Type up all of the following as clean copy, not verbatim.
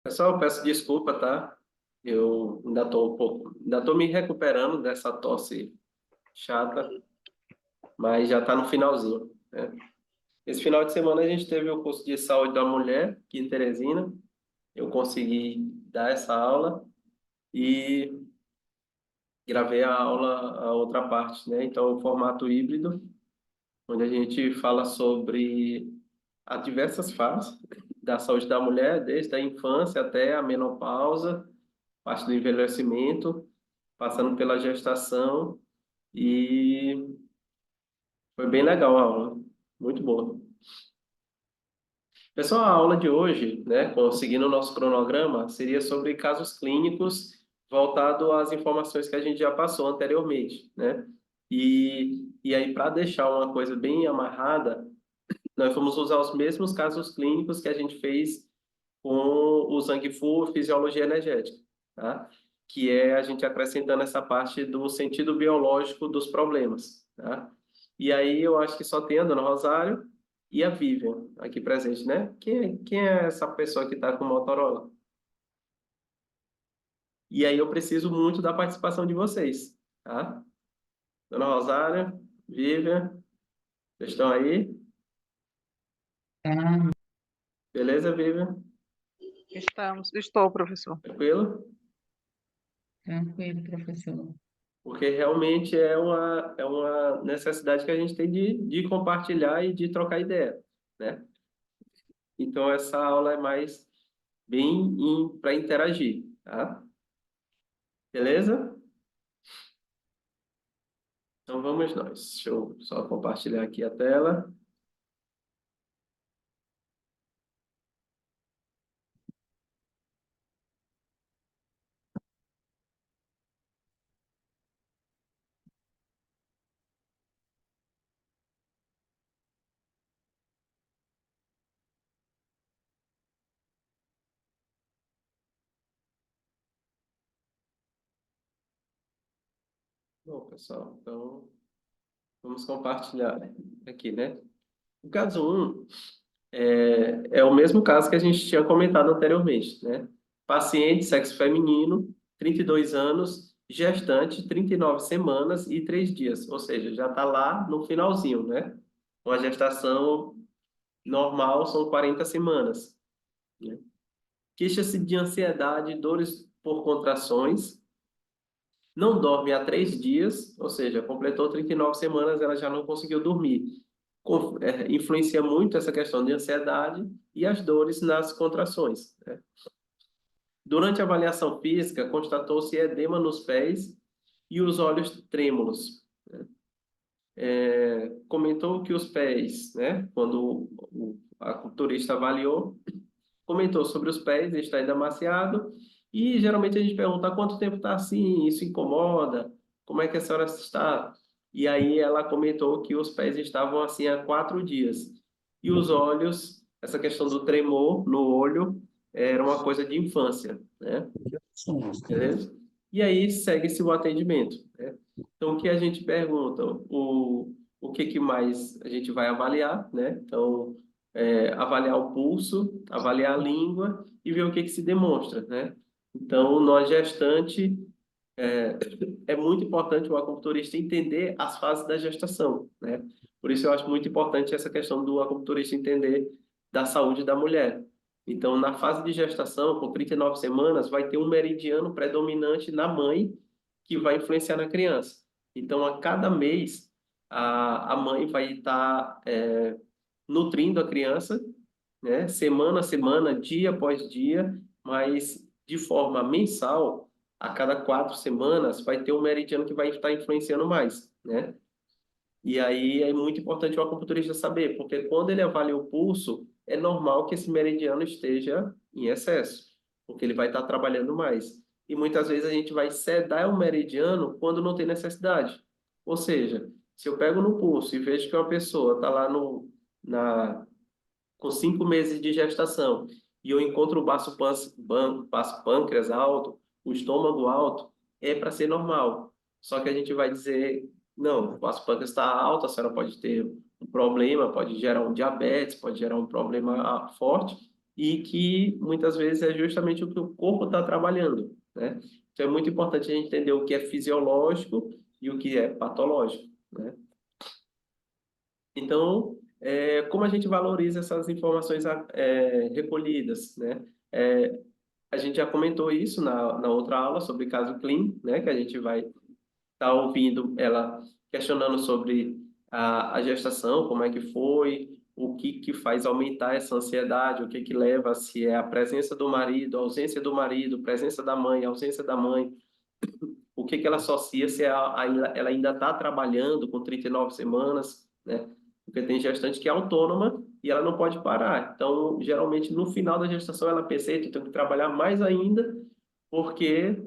Pessoal, peço desculpa, tá? Eu ainda tô me recuperando dessa tosse chata, mas já tá no finalzinho, né? Esse final de semana a gente teve o curso de saúde da mulher aqui em Teresina. Eu consegui dar essa aula e gravei a aula, a outra parte, né? Então, o formato híbrido, onde a gente fala sobre as diversas fases da saúde da mulher, desde a infância até a menopausa, parte do envelhecimento, passando pela gestação, e foi bem legal a aula, muito boa. Pessoal, a aula de hoje, né, seguindo o nosso cronograma, seria sobre casos clínicos voltado às informações que a gente já passou anteriormente, né? E aí, para deixar uma coisa bem amarrada, nós vamos usar os mesmos casos clínicos que a gente fez com o Zhang Fu Fisiologia Energética, tá? Que é a gente acrescentando essa parte do sentido biológico dos problemas, tá? E aí eu acho que só tem a Dona Rosário e a Vivian aqui presente, né? Quem é essa pessoa que está com o Motorola? E aí eu preciso muito da participação de vocês, tá? Dona Rosário, Vivian, vocês estão aí? Ah, Beleza, Vivian? Estou, professor. Tranquilo? tranquilo, professor. Porque realmente é uma necessidade que a gente tem de compartilhar e de trocar ideia, né? Então, essa aula é mais bem para interagir, tá? Beleza? Então, vamos nós. Deixa eu só compartilhar aqui a tela. Bom, pessoal, então, vamos compartilhar aqui, né? O caso 1 é o mesmo caso que a gente tinha comentado anteriormente, né? Paciente, sexo feminino, 32 anos, gestante, 39 semanas e 3 dias. Ou seja, já está lá no finalzinho, né? Uma gestação normal são 40 semanas, né? Queixa-se de ansiedade, dores por contrações, não dorme há 3 dias, ou seja, completou 39 semanas, ela já não conseguiu dormir. Influencia muito essa questão de ansiedade e as dores nas contrações, né? Durante a avaliação física, constatou-se edema nos pés e os olhos trêmulos, né? Comentou que os pés, né, quando a culturista avaliou, comentou sobre os pés, está ainda amaciado, e geralmente a gente pergunta há quanto tempo está assim, isso incomoda, como é que a senhora está? E aí ela comentou que os pés estavam assim há 4 dias. E os olhos, essa questão do tremor no olho, era uma coisa de infância, né? Beleza? E aí segue-se o atendimento, né? Então, o que a gente pergunta? O que que mais a gente vai avaliar, né? Então, avaliar o pulso, avaliar a língua e ver o que que se demonstra, né? Então, nós gestante, é, é muito importante o acupunturista entender as fases da gestação, né? Por isso eu acho muito importante essa questão do acupunturista entender da saúde da mulher. Então, na fase de gestação, com 39 semanas, vai ter um meridiano predominante na mãe que vai influenciar na criança. Então, a cada mês, a mãe vai estar nutrindo a criança, né? Semana a semana, dia após dia, mas de forma mensal, a cada 4 semanas, vai ter um meridiano que vai estar influenciando mais, né? E aí é muito importante o acupunturista saber, porque quando ele avalia o pulso, é normal que esse meridiano esteja em excesso, porque ele vai estar trabalhando mais. E muitas vezes a gente vai sedar o meridiano quando não tem necessidade. Ou seja, se eu pego no pulso e vejo que uma pessoa está lá na, com 5 meses de gestação e eu encontro o baço pâncreas alto, o estômago alto, é para ser normal. Só que a gente vai dizer, não, o baço pâncreas está alto, a senhora pode ter um problema, pode gerar um diabetes, pode gerar um problema forte, e que muitas vezes é justamente o que o corpo está trabalhando, né? Então é muito importante a gente entender o que é fisiológico e o que é patológico, né? Então, como a gente valoriza essas informações recolhidas, né? É, a gente já comentou isso na outra aula sobre caso clínico, né? Que a gente vai estar ouvindo ela questionando sobre a gestação, como é que foi, o que que faz aumentar essa ansiedade, o que que leva, se é a presença do marido, a ausência do marido, presença da mãe, ausência da mãe, o que que ela associa, se ela ainda está trabalhando com 39 semanas, né? Porque tem gestante que é autônoma e ela não pode parar. Então, geralmente, no final da gestação, ela pensa, "Eita, eu tenho que trabalhar mais ainda, porque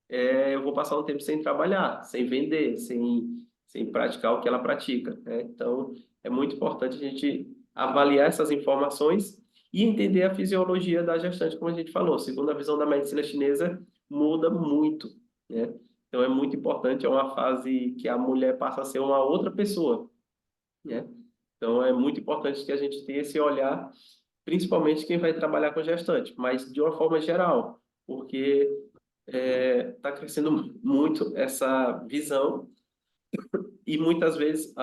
eu vou passar um tempo sem trabalhar, sem vender, sem praticar o que ela pratica, né? Então, é muito importante a gente avaliar essas informações e entender a fisiologia da gestante, como a gente falou. Segundo a visão da medicina chinesa, muda muito, né? Então, é muito importante, é uma fase que a mulher passa a ser uma outra pessoa, né? Então, é muito importante que a gente tenha esse olhar, principalmente quem vai trabalhar com gestante, mas de uma forma geral, porque está crescendo muito essa visão e muitas vezes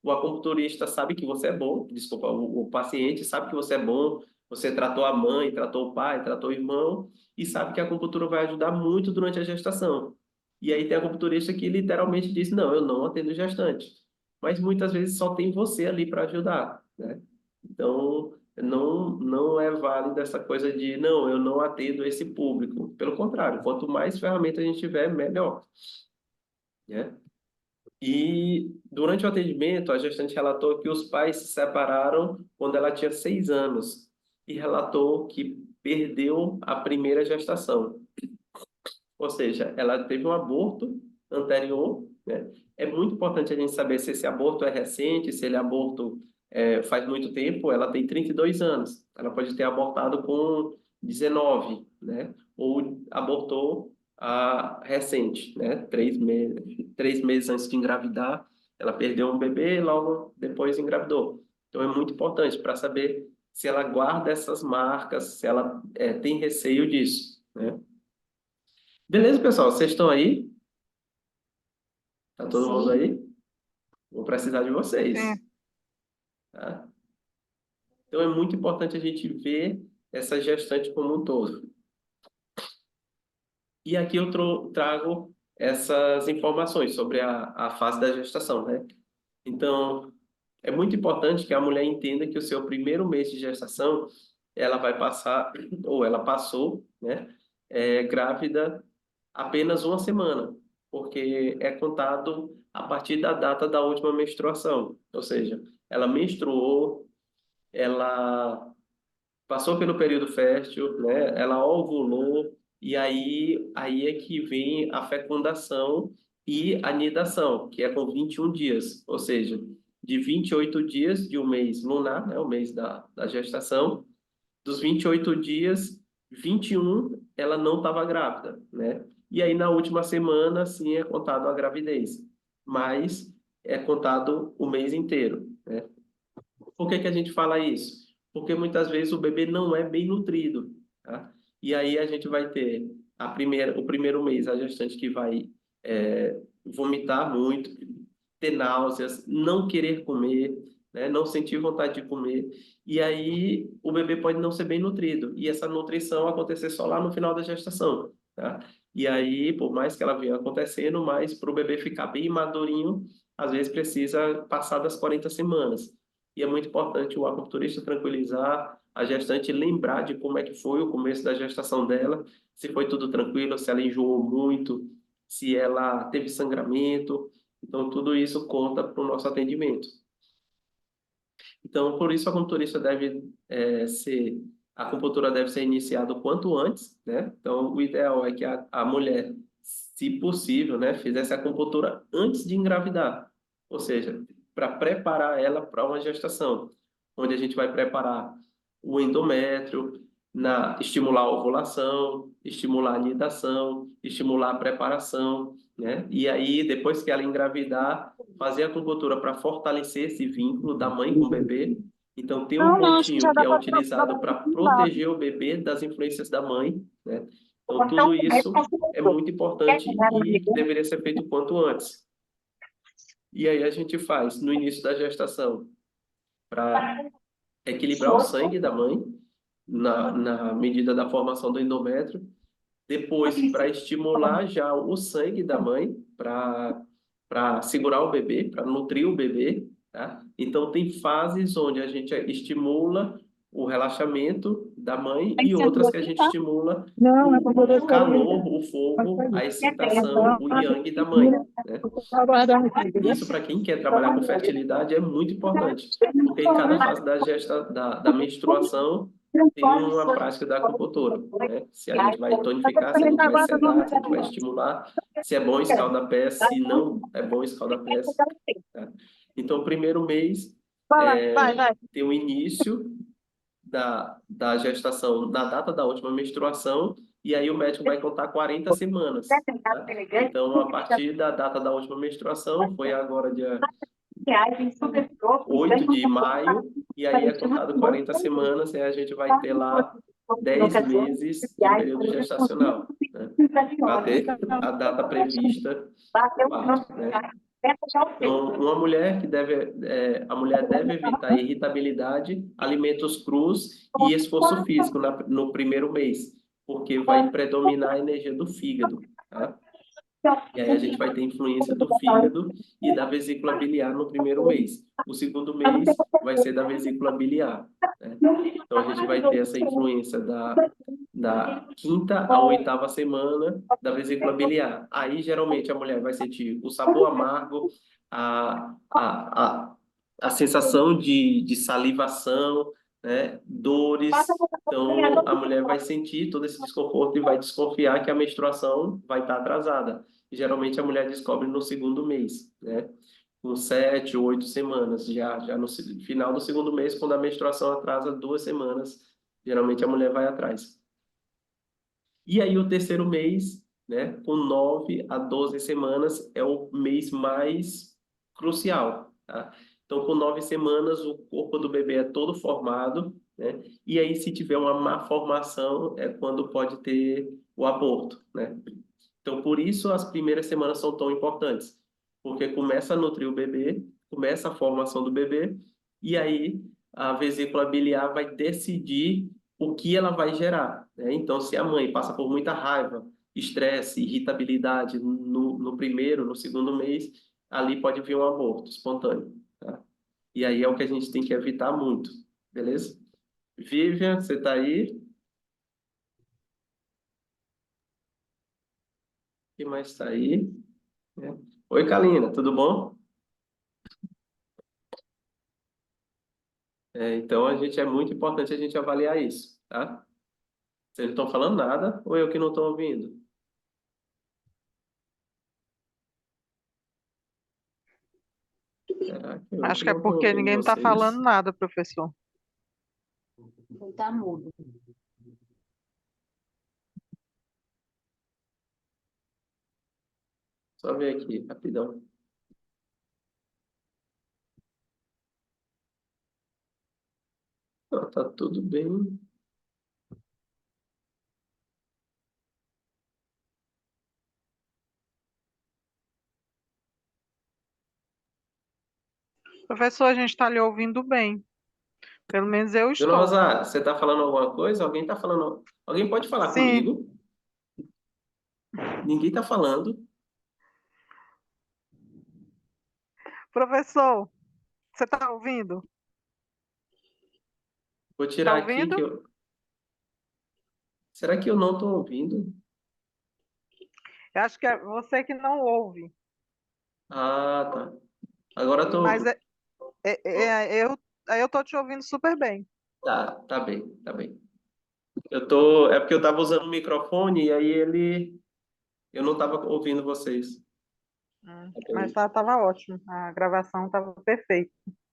o acupunturista sabe que você é bom, desculpa, o paciente sabe que você é bom, você tratou a mãe, tratou o pai, tratou o irmão e sabe que a acupuntura vai ajudar muito durante a gestação. E aí tem acupunturista que literalmente diz, não, eu não atendo gestante. Mas muitas vezes só tem você ali para ajudar, né? Então, não é válido essa coisa de, não, eu não atendo esse público. Pelo contrário, quanto mais ferramentas a gente tiver, melhor, né? E durante o atendimento, a gestante relatou que os pais se separaram quando ela tinha 6 anos e relatou que perdeu a primeira gestação. Ou seja, ela teve um aborto anterior, né? É muito importante a gente saber se esse aborto é recente, se ele aborto faz muito tempo. Ela tem 32 anos. Ela pode ter abortado com 19, né? Ou abortou recente, né? 3 meses, 3 meses antes de engravidar, ela perdeu um bebê e logo depois engravidou. Então é muito importante para saber se ela guarda essas marcas, se ela tem receio disso, né? Beleza, pessoal? Vocês estão aí? Tá todo mundo Sim. aí? Vou precisar de vocês, Sim. tá? Então é muito importante a gente ver essa gestante como um todo. E aqui eu trago essas informações sobre a fase da gestação, né? Então, é muito importante que a mulher entenda que o seu primeiro mês de gestação, ela vai passar, ou ela passou, né? Grávida apenas uma semana, porque é contado a partir da data da última menstruação. Ou seja, ela menstruou, ela passou pelo período fértil, né? Ela ovulou, e aí é que vem a fecundação e a nidação, que é com 21 dias, ou seja, de 28 dias de um mês lunar, né? O mês da gestação, dos 28 dias, 21 ela não estava grávida, né? E aí na última semana, sim, é contado a gravidez, mas é contado o mês inteiro, né? Por que que a gente fala isso? Porque muitas vezes o bebê não é bem nutrido, tá? E aí a gente vai ter o primeiro mês, a gestante que vai vomitar muito, ter náuseas, não querer comer, né? Não sentir vontade de comer. E aí o bebê pode não ser bem nutrido. E essa nutrição acontecer só lá no final da gestação, tá? E aí, por mais que ela venha acontecendo, mas para o bebê ficar bem madurinho, às vezes precisa passar das 40 semanas. E é muito importante o acupunturista tranquilizar a gestante, lembrar de como é que foi o começo da gestação dela, se foi tudo tranquilo, se ela enjoou muito, se ela teve sangramento. Então, tudo isso conta para o nosso atendimento. Então, por isso a acupuntura deve ser iniciada o quanto antes, né? Então, o ideal é que a mulher, se possível, né, fizesse a acupuntura antes de engravidar, ou seja, para preparar ela para uma gestação, onde a gente vai preparar o endométrio, estimular a ovulação, estimular a nidação, estimular a preparação, né? E aí, depois que ela engravidar, fazer a acupuntura para fortalecer esse vínculo da mãe com o bebê Então, tem um pontinho que é utilizado para proteger o bebê das influências da mãe, né? Então, tudo isso é muito importante e que deveria ser feito o quanto antes. E aí a gente faz no início da gestação para equilibrar o sangue da mãe na medida da formação do endométrio. Depois, para estimular já o sangue da mãe, para segurar o bebê, para nutrir o bebê, tá? Então, tem fases onde a gente estimula o relaxamento da mãe e outras que a gente estimula o calor, o fogo, a excitação, o yang da mãe, né? Isso, para quem quer trabalhar com fertilidade, é muito importante, porque em cada fase da menstruação tem uma prática da acupuntura, né? Se a gente vai tonificar, se a gente vai sedar, se a gente vai estimular, se é bom escalda-pés, se não é bom escalda-pés, tá? Então, o primeiro mês tem o início da gestação, da data da última menstruação, e aí o médico vai contar 40 semanas, tá? Então, a partir da data da última menstruação, foi agora dia 8 de maio, e aí é contado 40 semanas, e a gente vai ter lá 10 meses de período gestacional, né? Para ter a data prevista do parto, né? Então, uma mulher a mulher deve evitar irritabilidade, alimentos crus e esforço físico no primeiro mês, porque vai predominar a energia do fígado, tá? E aí a gente vai ter influência do fígado e da vesícula biliar no primeiro mês. O segundo mês vai ser da vesícula biliar, né? Então a gente vai ter essa influência da quinta à oitava semana da vesícula biliar. Aí geralmente a mulher vai sentir o sabor amargo, a, a, a, a sensação de salivação, né? Dores. Então a mulher vai sentir todo esse desconforto e vai desconfiar que a menstruação vai estar atrasada. Geralmente a mulher descobre no segundo mês, né? Com 7 ou 8 semanas, já no final do segundo mês, quando a menstruação atrasa 2 semanas, geralmente a mulher vai atrás. E aí o terceiro mês, né, com 9 a 12 semanas, é o mês mais crucial, tá? Então, com 9 semanas, o corpo do bebê é todo formado, né? E aí, se tiver uma má formação, é quando pode ter o aborto, né? Então, por isso as primeiras semanas são tão importantes, porque começa a nutrir o bebê, começa a formação do bebê, e aí a vesícula biliar vai decidir o que ela vai gerar, né? Então, se a mãe passa por muita raiva, estresse, irritabilidade no primeiro, no segundo mês, ali pode vir um aborto espontâneo, tá? E aí é o que a gente tem que evitar muito, beleza? Vivian, você está aí? Quem mais está aí? É. Oi, Kalina, tudo bom? Então, é muito importante a gente avaliar isso, tá? Vocês não estão falando nada ou eu que não estou ouvindo? Será que eu Acho que que é não estou porque ouvindo ninguém está vocês? falando nada, professor. Tá mudo. Só ver aqui, rapidão. Não, tá tudo bem. Professor, a gente está lhe ouvindo bem. Pelo menos eu Dona estou. Rosário, você está falando alguma coisa? Alguém está falando? Alguém pode falar Sim, comigo? Ninguém está falando. professor, você está ouvindo? Vou Está tirar aqui que ouvindo? eu... Será que eu não estou ouvindo? Eu acho que é você que não ouve. Ah, tá. Agora eu Mas tô... eu estou te ouvindo super bem. Tá bem, tá bem. Eu tô... É porque eu estava usando o microfone e aí ele... Eu não estava ouvindo vocês. Tá Mas bem, estava ótimo. A gravação estava perfeita.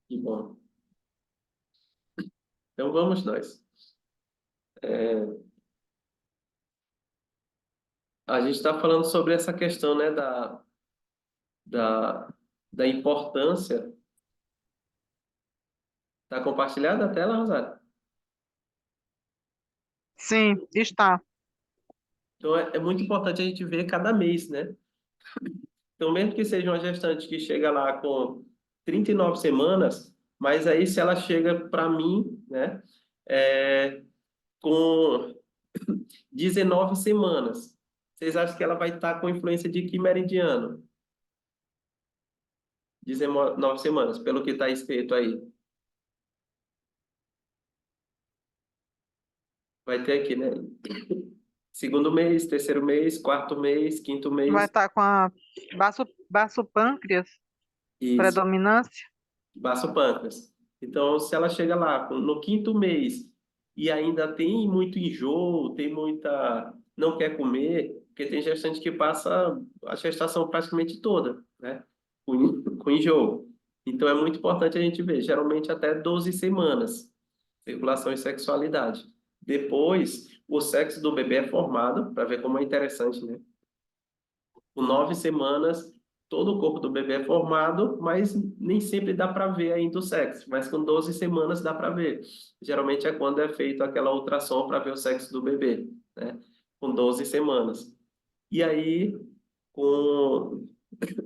que bom. Então vamos nós. A gente está falando sobre essa questão, né, da, da importância Tá compartilhada a tela, Rosário? Sim, está. Então, é muito importante a gente ver cada mês, né? Então, mesmo que seja uma gestante que chega lá com 39 semanas, mas aí se ela chega para mim, né, com 19 semanas, vocês acham que ela vai estar com influência de que meridiano? 19 semanas, pelo que está escrito aí. Vai ter aqui, né? Segundo mês, terceiro mês, quarto mês, quinto Vai mês. estar com a baço pâncreas, Isso. predominância. Baço pâncreas. Então, se ela chega lá no quinto mês e ainda tem muito enjoo, tem muita, não quer comer, porque tem gestante que passa a gestação praticamente toda, né? Com enjoo. Então, é muito importante a gente ver, geralmente até 12 semanas, circulação e sexualidade. Depois, o sexo do bebê é formado, para ver como é interessante, né? Com 9 semanas, todo o corpo do bebê é formado, mas nem sempre dá para ver ainda o sexo. Mas com 12 semanas dá para ver. Geralmente é quando é feito aquela ultrassom para ver o sexo do bebê, né? Com 12 semanas. E aí, com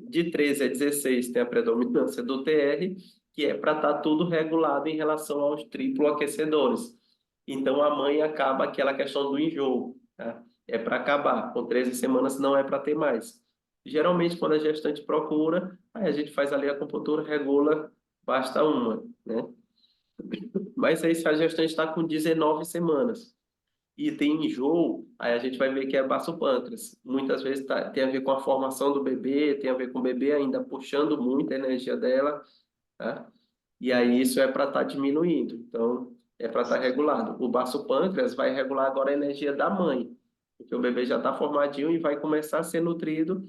de 13 a 16 tem a predominância do TR, que é para estar tudo regulado em relação aos triplo aquecedores. Então a mãe acaba aquela questão do enjoo, tá? É para acabar. Com 13 semanas não é para ter mais. Geralmente, quando a gestante procura, aí a gente faz ali a acupuntura, regula, basta uma, né? Mas aí se a gestante está com 19 semanas e tem enjoo, aí a gente vai ver que é baço pâncreas. Muitas vezes tem a ver com a formação do bebê, tem a ver com o bebê ainda puxando muito a energia dela, tá? E aí isso é para estar diminuindo. Então, é para estar regulado. O baço pâncreas vai regular agora a energia da mãe, porque o bebê já está formadinho e vai começar a ser nutrido.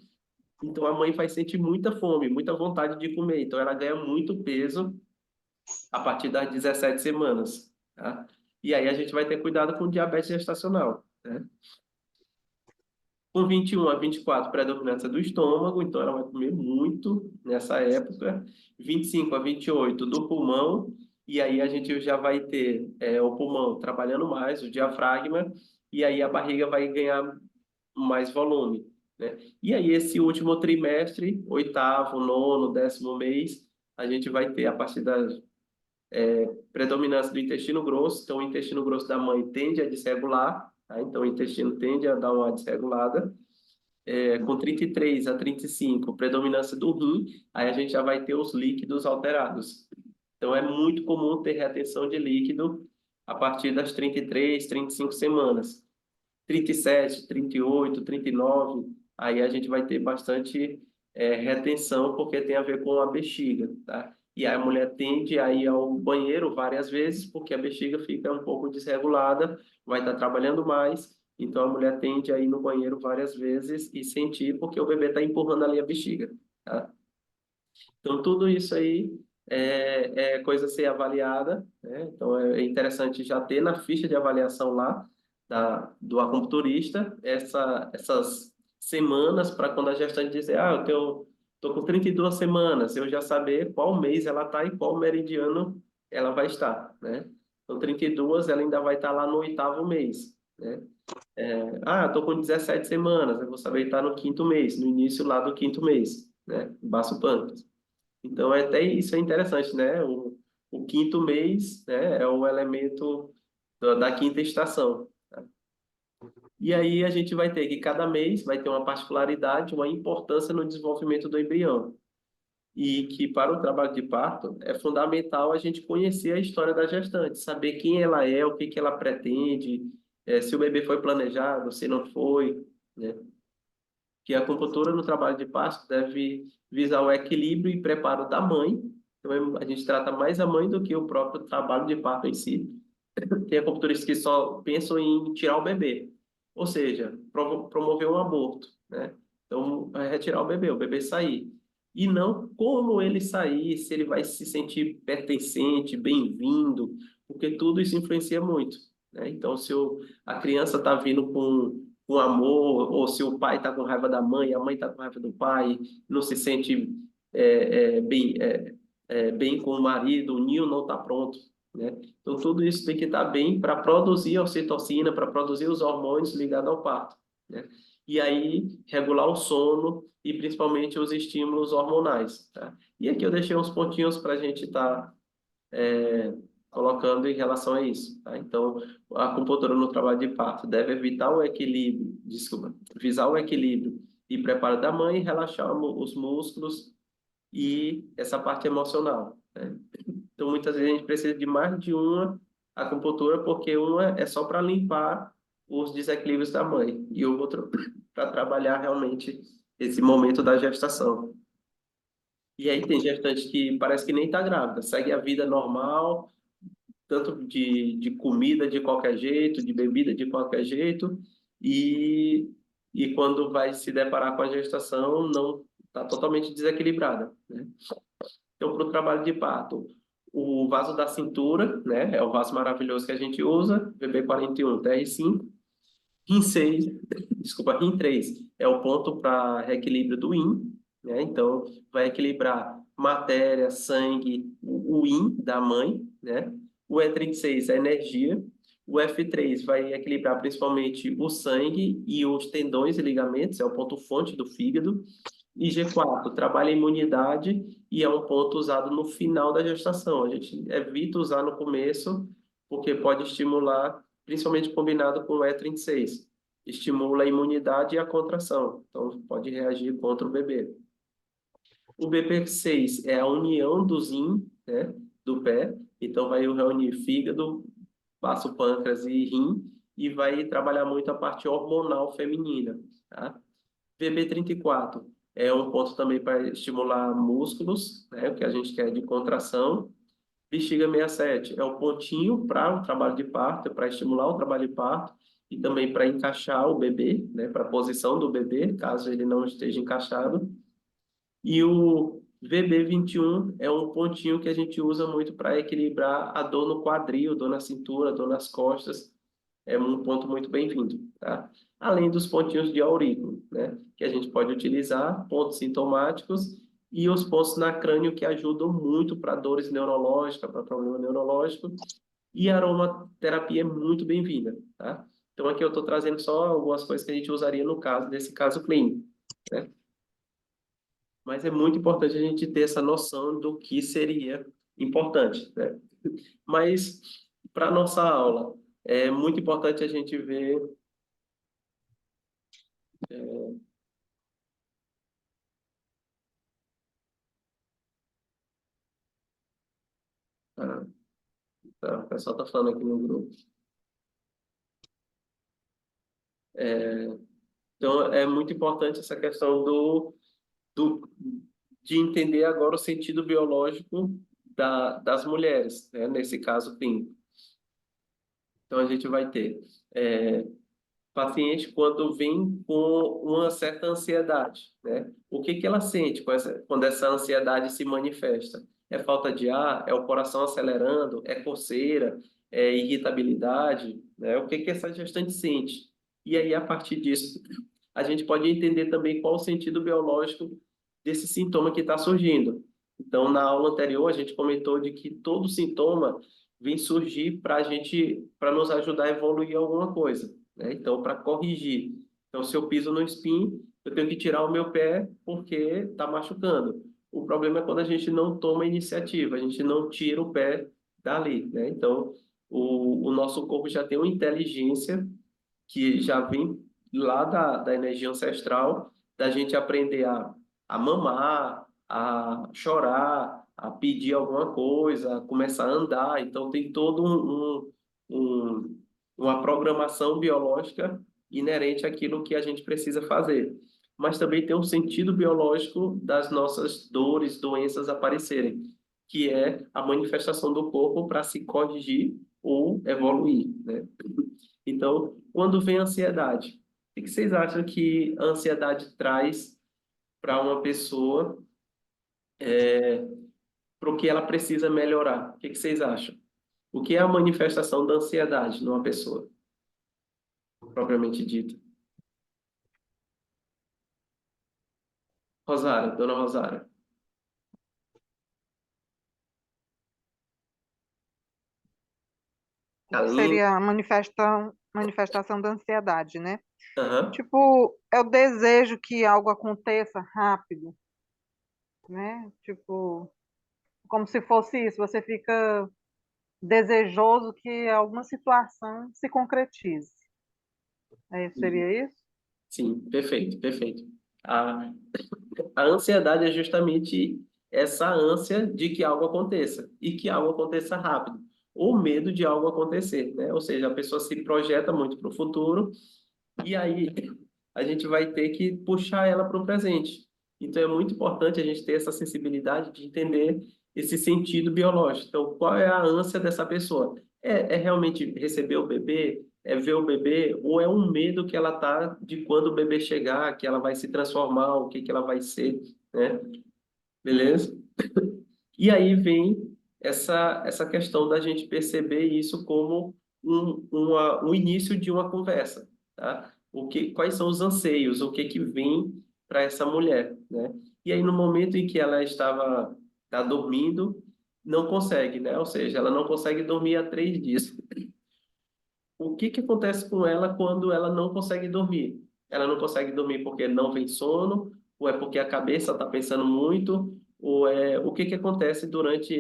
Então, a mãe vai sentir muita fome, muita vontade de comer. Então, ela ganha muito peso a partir das 17 semanas, tá? E aí a gente vai ter cuidado com o diabetes gestacional, né? Com 21 a 24, predominância do estômago, então ela vai comer muito nessa época. 25 a 28 do pulmão, e aí a gente já vai ter o pulmão trabalhando mais, o diafragma, e aí a barriga vai ganhar mais volume, né? E aí esse último trimestre, oitavo, nono, 10º mês, a gente vai ter a partir da predominância do intestino grosso, então o intestino grosso da mãe tende a desregular, tá? Então o intestino tende a dar uma desregulada, com 33 a 35, predominância do rim, aí a gente já vai ter os líquidos alterados. Então, é muito comum ter retenção de líquido a partir das 33, 35 semanas. 37, 38, 39, aí a gente vai ter bastante retenção, porque tem a ver com a bexiga, tá? E aí a mulher tende a ir ao banheiro várias vezes, porque a bexiga fica um pouco desregulada, vai estar trabalhando mais, então a mulher tende a ir no banheiro várias vezes e sentir, porque o bebê está empurrando ali a bexiga, tá? Então, tudo isso aí é coisa a ser avaliada, né? Então, é interessante já ter na ficha de avaliação lá do acupunturista essas semanas para quando a gestante dizer, tô com 32 semanas, eu já saber qual mês ela está e qual meridiano ela vai estar, né? Então, 32, ela ainda vai estar lá no oitavo mês, né? Estou com 17 semanas, eu vou saber estar no quinto mês, no início lá do quinto mês, né? Baço pâncreas. Então, até isso é interessante, né? O quinto mês, né, é o elemento da quinta estação. Tá? E aí a gente vai ter que cada mês vai ter uma particularidade, uma importância no desenvolvimento do embrião. E que para o trabalho de parto é fundamental a gente conhecer a história da gestante, saber quem ela é, o que que ela pretende, se o bebê foi planejado, se não foi, né? Que a acupuntura no trabalho de parto deve visar o equilíbrio e preparo da mãe. Então, a gente trata mais a mãe do que o próprio trabalho de parto em si. Tem acupunturistas que só pensam em tirar o bebê, ou seja, promover um aborto, né? Então, é retirar o bebê sair. E não como ele sair, se ele vai se sentir pertencente, bem-vindo, porque tudo isso influencia muito, né? Então, se a criança está vindo com amor, ou se o pai está com raiva da mãe, a mãe está com raiva do pai, não se sente bem, bem com o marido, o ninho não está pronto, né? Então, tudo isso tem que estar bem para produzir a ocitocina, para produzir os hormônios ligados ao parto, né? E aí, regular o sono e principalmente os estímulos hormonais, tá? E aqui eu deixei uns pontinhos para a gente estar colocando em relação a isso, tá? Então, a acupuntura no trabalho de parto deve evitar o equilíbrio, desculpa, visar o equilíbrio e preparo da mãe, relaxar os músculos e essa parte emocional, né? Então, muitas vezes a gente precisa de mais de uma acupuntura, porque uma é só para limpar os desequilíbrios da mãe e o outro para trabalhar realmente esse momento da gestação. E aí tem gestante que parece que nem está grávida, segue a vida normal, tanto de comida de qualquer jeito, de bebida de qualquer jeito, e, e quando vai se deparar com a gestação, não está totalmente desequilibrada, né? Então, para o trabalho de parto, o vaso da cintura, né, é o vaso maravilhoso que a gente usa, VB41, TR5, rim 6, desculpa, rim 3 é o ponto para reequilíbrio do yin, né? Então, vai equilibrar matéria, sangue, o yin da mãe, né? O E36 é energia. O F3 vai equilibrar principalmente o sangue e os tendões e ligamentos, é o ponto fonte do fígado. E G4 trabalha a imunidade e é um ponto usado no final da gestação. A gente evita usar no começo, porque pode estimular, principalmente combinado com o E36, estimula a imunidade e a contração. Então, pode reagir contra o bebê. O BP6 é a união do yin, né, do pé. Então, vai reunir fígado, baço, pâncreas e rim, e vai trabalhar muito a parte hormonal feminina, tá? VB34 é um ponto também para estimular músculos, né, o que a gente quer de contração. Bexiga 67 é o pontinho para o trabalho de parto, para estimular o trabalho de parto e também para encaixar o bebê, né, para a posição do bebê, caso ele não esteja encaixado. E o VB21 é um pontinho que a gente usa muito para equilibrar a dor no quadril, dor na cintura, dor nas costas. É um ponto muito bem-vindo, tá? Além dos pontinhos de aurículo, né? Que a gente pode utilizar, pontos sintomáticos e os pontos na crânio que ajudam muito para dores neurológicas, para problema neurológico. E a aromaterapia é muito bem-vinda, tá? Então aqui eu estou trazendo só algumas coisas que a gente usaria no caso, nesse caso clínico, né? Mas é muito importante a gente ter essa noção do que seria importante, né? Mas para nossa aula, é muito importante a gente ver. Ah, tá, o pessoal está falando aqui no grupo. Então, é muito importante essa questão do, de entender agora o sentido biológico das mulheres, né? Nesse caso, tem. Então, a gente vai ter é, paciente quando vem com uma certa ansiedade, né? O que que ela sente quando essa ansiedade se manifesta? É falta de ar? É o coração acelerando? É coceira? É irritabilidade? Né? O que que essa gestante sente? E aí, a partir disso, a gente pode entender também qual o sentido biológico desse sintoma que está surgindo. Então, na aula anterior, a gente comentou de que todo sintoma vem surgir para a gente, para nos ajudar a evoluir alguma coisa, né? Então, para corrigir. Então, se eu piso no espinho, eu tenho que tirar o meu pé porque está machucando. O problema é quando a gente não toma iniciativa, a gente não tira o pé dali, né? Então, o nosso corpo já tem uma inteligência que já vem lá da energia ancestral, da gente aprender a mamar, a chorar, a pedir alguma coisa, a começar a andar. Então, tem todo uma programação biológica inerente àquilo que a gente precisa fazer. Mas também tem um sentido biológico das nossas dores, doenças aparecerem, que é a manifestação do corpo para se corrigir ou evoluir, né? Então, quando vem a ansiedade, o que vocês acham que a ansiedade traz para uma pessoa, para o que ela precisa melhorar? O que vocês acham? O que é a manifestação da ansiedade numa pessoa, propriamente dita? Rosário, dona Rosário. O que Além, seria a manifestação da ansiedade, né? aham, Tipo, é o desejo que algo aconteça rápido, né? Tipo, como se fosse isso, você fica desejoso que alguma situação se concretize. Seria isso? sim, perfeito, perfeito. A, a ansiedade é justamente essa ânsia de que algo aconteça e que algo aconteça rápido, ou medo de algo acontecer, né? Ou seja, a pessoa se projeta muito para o futuro e aí a gente vai ter que puxar ela para o presente. Então é muito importante a gente ter essa sensibilidade de entender esse sentido biológico. Então, qual é a ânsia dessa pessoa? É realmente receber o bebê? É ver o bebê? Ou é um medo que ela tá de quando o bebê chegar, que ela vai se transformar, o que que ela vai ser, né? Beleza? E aí vem essa questão da gente perceber isso como um início de uma conversa, tá? Quais são os anseios, o que que vem para essa mulher, né? E aí no momento em que ela tá dormindo, não consegue, né? Ou seja, ela não consegue dormir há 3 dias. O que que acontece com ela quando ela não consegue dormir? Ela não consegue dormir porque não vem sono, ou é porque a cabeça está pensando muito, ou é o que que acontece durante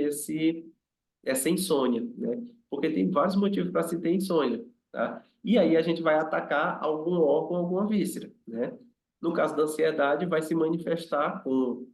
essa insônia, né? Porque tem vários motivos para se ter insônia, tá? E aí a gente vai atacar algum órgão, alguma víscera, né? No caso da ansiedade, vai se manifestar com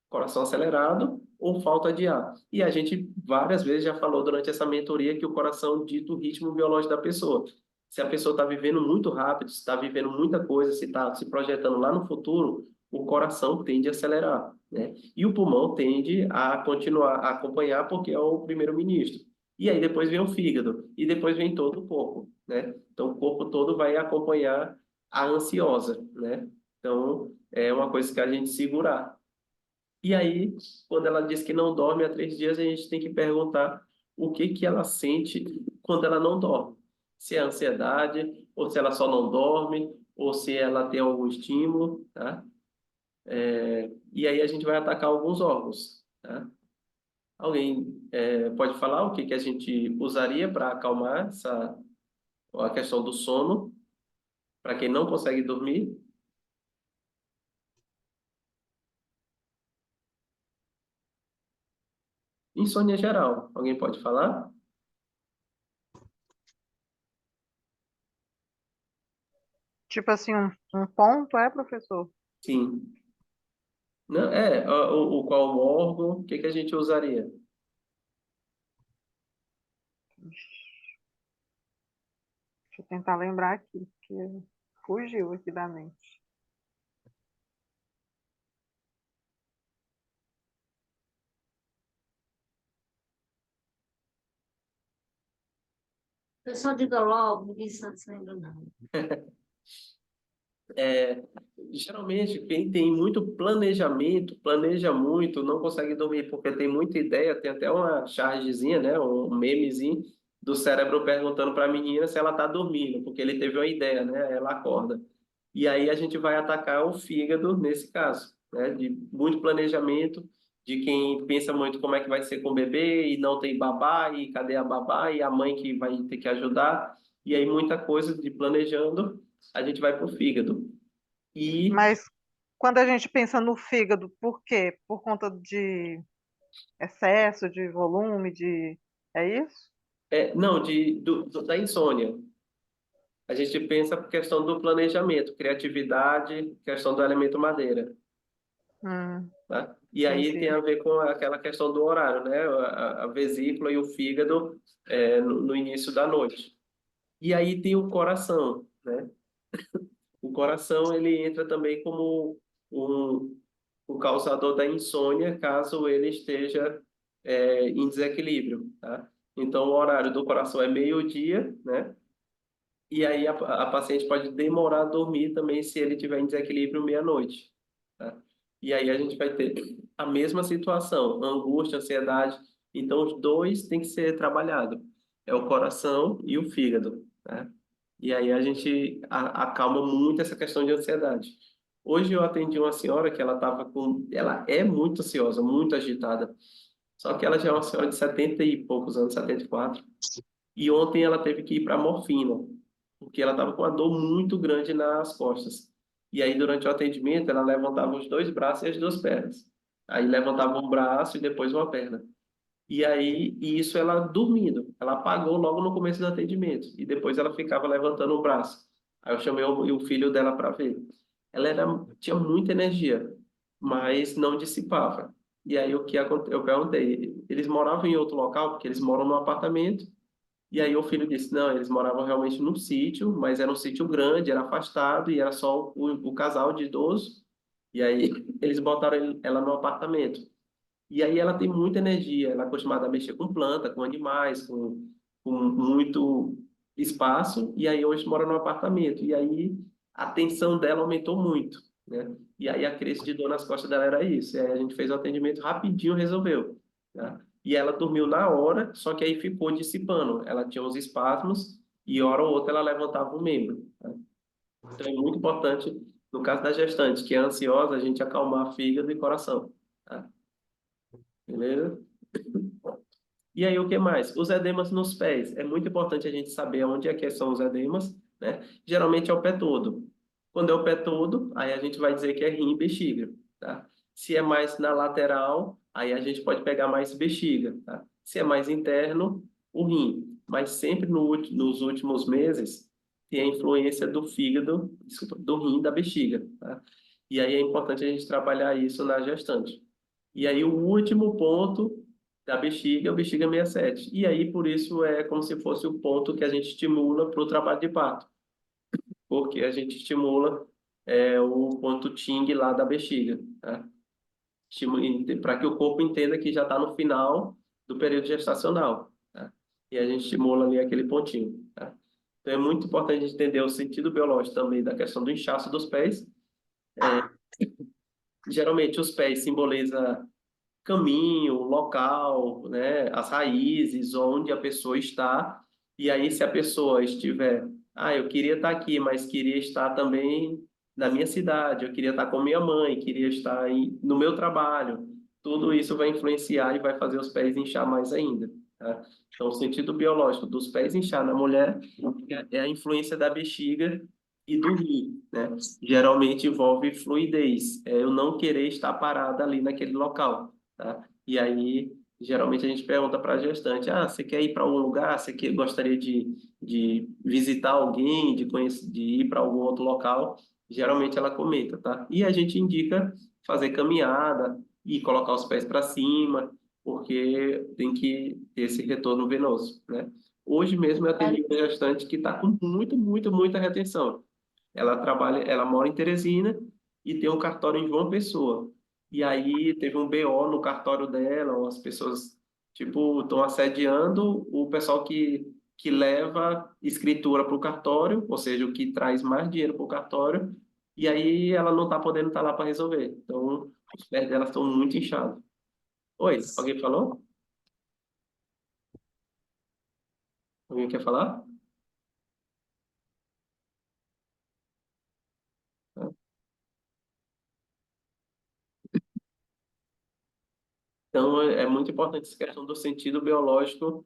coração acelerado ou falta de ar. E a gente várias vezes já falou durante essa mentoria que o coração dita o ritmo biológico da pessoa. Se a pessoa está vivendo muito rápido, se está vivendo muita coisa, se está se projetando lá no futuro, o coração tende a acelerar, né? E o pulmão tende a continuar a acompanhar porque é o primeiro-ministro. E aí depois vem o fígado e depois vem todo o corpo, né? Então o corpo todo vai acompanhar a ansiosa, né? Então é uma coisa que a gente segurar. E aí, quando ela diz que não dorme há 3 dias, a gente tem que perguntar o que que ela sente quando ela não dorme. Se é ansiedade, ou se ela só não dorme, ou se ela tem algum estímulo, tá? E aí a gente vai atacar alguns órgãos, tá? Alguém pode falar o que que a gente usaria para acalmar a questão do sono, para quem não consegue dormir? Insônia geral. Alguém pode falar? Tipo assim, um ponto, professor? Sim. Não, qual órgão, o que que a gente usaria? Deixa eu tentar lembrar aqui, porque fugiu aqui da mente. Pessoal, diga logo, isso não se lembra não. É, geralmente, quem tem muito planejamento, planeja muito, não consegue dormir porque tem muita ideia. Tem até uma chargezinha, né, um memezinho do cérebro perguntando para a menina se ela está dormindo, porque ele teve uma ideia, né, ela acorda. E aí a gente vai atacar o fígado nesse caso, né, de muito planejamento, de quem pensa muito como é que vai ser com o bebê e não tem babá, e cadê a babá, e a mãe que vai ter que ajudar. E aí muita coisa de planejando, a gente vai para o fígado. E Mas quando a gente pensa no fígado, por quê? Por conta de excesso, de volume, de. É isso? não, da insônia. A gente pensa por questão do planejamento, criatividade, questão do elemento madeira, tá? E aí tem Entendi. a ver com aquela questão do horário, né? A vesícula e o fígado no início da noite. E aí tem o coração, né? O coração ele entra também como um, o causador da insônia, caso ele esteja em desequilíbrio, tá? Então o horário do coração é meio-dia, né? E aí a paciente pode demorar a dormir também se ele tiver em desequilíbrio meia-noite, tá? E aí a gente vai ter a mesma situação, angústia, ansiedade. Então os dois têm que ser trabalhados. É o coração e o fígado, né? E aí a gente acalma muito essa questão de ansiedade. Hoje eu atendi uma senhora que ela é muito ansiosa, muito agitada. Só que ela já é uma senhora de 70 e poucos anos, 74. E ontem ela teve que ir para morfina, porque ela estava com uma dor muito grande nas costas. E aí, durante o atendimento, ela levantava os dois braços e as duas pernas. Aí levantava um braço e depois uma perna. E aí, e isso ela dormindo. Ela apagou logo no começo do atendimento. E depois ela ficava levantando o braço. Aí eu chamei o filho dela para ver. Tinha muita energia, mas não dissipava. E aí eu perguntei, eles moravam em outro local? Porque eles moram num apartamento. E aí o filho disse, não, eles moravam realmente num sítio, mas era um sítio grande, era afastado e era só o casal de idosos. E aí eles botaram ela no apartamento. E aí ela tem muita energia, ela é acostumada a mexer com planta, com animais, com muito espaço, e aí hoje mora no apartamento. E aí a tensão dela aumentou muito, né? E aí a crise de dor nas costas dela era isso. E aí a gente fez o atendimento rapidinho, resolveu, né? E ela dormiu na hora, só que aí ficou dissipando. Ela tinha uns espasmos e hora ou outra ela levantava o membro, né? Então é muito importante, no caso da gestante, que é ansiosa, a gente acalmar fígado e coração, tá? Beleza? E aí, o que mais? Os edemas nos pés. É muito importante a gente saber onde é que são os edemas, né? Geralmente é o pé todo. Quando é o pé todo, aí a gente vai dizer que é rim e bexiga, tá? Se é mais na lateral, aí a gente pode pegar mais bexiga, tá? Se é mais interno, o rim. Mas sempre nos últimos meses tem a influência do fígado, desculpa, do rim e da bexiga, tá? E aí é importante a gente trabalhar isso na gestante. E aí o último ponto da bexiga é o bexiga 67. E aí por isso é como se fosse o ponto que a gente estimula para o trabalho de parto, porque a gente estimula o ponto Ting lá da bexiga, tá? Para que o corpo entenda que já está no final do período gestacional, tá? E a gente estimula ali aquele pontinho, tá? Então é muito importante a gente entender o sentido biológico também da questão do inchaço dos pés. Geralmente os pés simboliza caminho, local, né, as raízes, onde a pessoa está. E aí, se a pessoa estiver, eu queria estar aqui, mas queria estar também na minha cidade, eu queria estar com minha mãe, queria estar no meu trabalho. Tudo isso vai influenciar e vai fazer os pés inchar mais ainda, tá? Então, o sentido biológico dos pés inchar na mulher é a influência da bexiga e do rim, né? Geralmente envolve fluidez, eu não querer estar parada ali naquele local, tá? E aí, geralmente a gente pergunta para a gestante, você quer ir para algum lugar? Gostaria de visitar alguém, de conhecer, de ir para algum outro local? Geralmente ela comenta, tá? E a gente indica fazer caminhada e colocar os pés para cima, porque tem que ter esse retorno venoso, né? Hoje mesmo eu atendi uma gestante que está com muita retenção. Ela trabalha, ela mora em Teresina e tem um cartório em João Pessoa. E aí teve um BO no cartório dela, as pessoas, tipo, estão assediando o pessoal que leva escritura para o cartório, ou seja, o que traz mais dinheiro para o cartório, e aí ela não está podendo estar lá para resolver. Então, os pés dela estão muito inchados. Oi, alguém falou? Alguém quer falar? Então, é muito importante essa questão do sentido biológico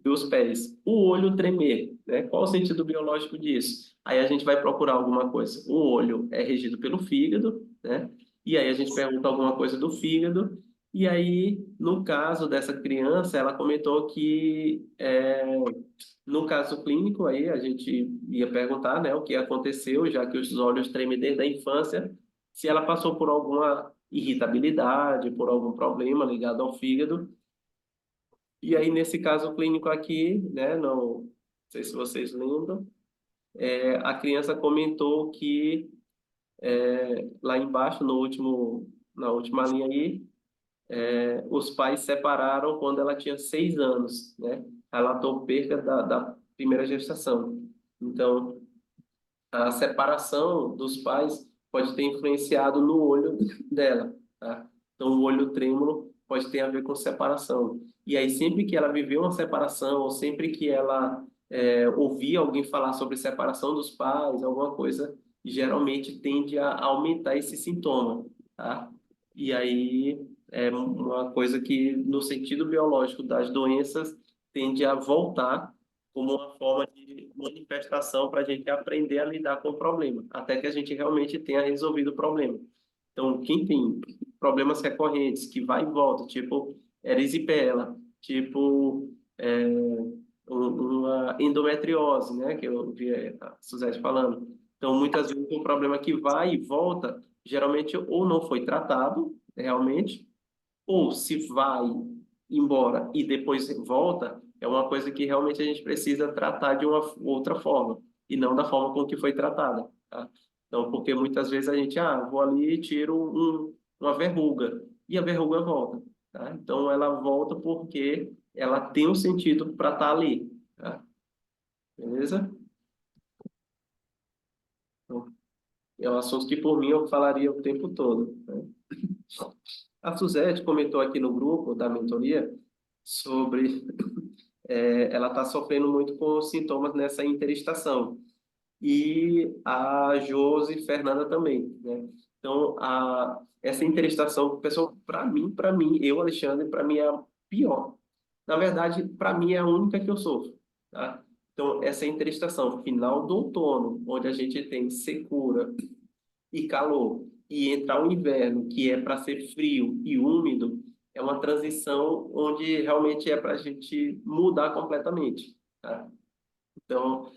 dos pés. O olho tremer, né? Qual o sentido biológico disso? Aí a gente vai procurar alguma coisa. O olho é regido pelo fígado, né? E aí a gente pergunta alguma coisa do fígado. E aí, no caso dessa criança, ela comentou que, no caso clínico, aí a gente ia perguntar, né, o que aconteceu, já que os olhos tremem desde a infância, se ela passou por alguma irritabilidade, por algum problema ligado ao fígado. E aí, nesse caso clínico aqui, né, não sei se vocês lembram, a criança comentou que lá embaixo, na última linha aí, os pais separaram quando ela tinha 6 anos, né? Relatou perca da primeira gestação. Então, a separação dos pais pode ter influenciado no olho dela, tá? Então, o olho trêmulo pode ter a ver com separação. E aí, sempre que ela viveu uma separação, ou sempre que ela ouvia alguém falar sobre separação dos pais, alguma coisa, geralmente tende a aumentar esse sintoma, tá? E aí, é uma coisa que, no sentido biológico das doenças, tende a voltar como uma forma de manifestação para a gente aprender a lidar com o problema, até que a gente realmente tenha resolvido o problema. Então, quem tem problemas recorrentes, que vai e volta, tipo erisipela, tipo uma endometriose, né, que eu vi a Suzete falando. Então, muitas vezes um problema que vai e volta, geralmente ou não foi tratado realmente, ou se vai embora e depois volta, é uma coisa que realmente a gente precisa tratar de uma outra forma, e não da forma com que foi tratada, tá? Então, porque muitas vezes a gente, vou ali e tiro uma verruga, e a verruga volta, tá? Então, ela volta porque ela tem um sentido para estar ali, tá? Beleza? Então, é um assunto que, por mim, eu falaria o tempo todo, né? A Suzete comentou aqui no grupo da mentoria sobre ela está sofrendo muito com os sintomas nessa interestação. E a Josi Fernanda também, né? Então, essa interestação, pessoal, para mim, eu, Alexandre, para mim é a pior. Na verdade, para mim é a única que eu sofro, tá? Então, essa interestação final do outono, onde a gente tem secura e calor, e entrar o inverno, que é para ser frio e úmido, é uma transição onde realmente é para a gente mudar completamente, tá? Então,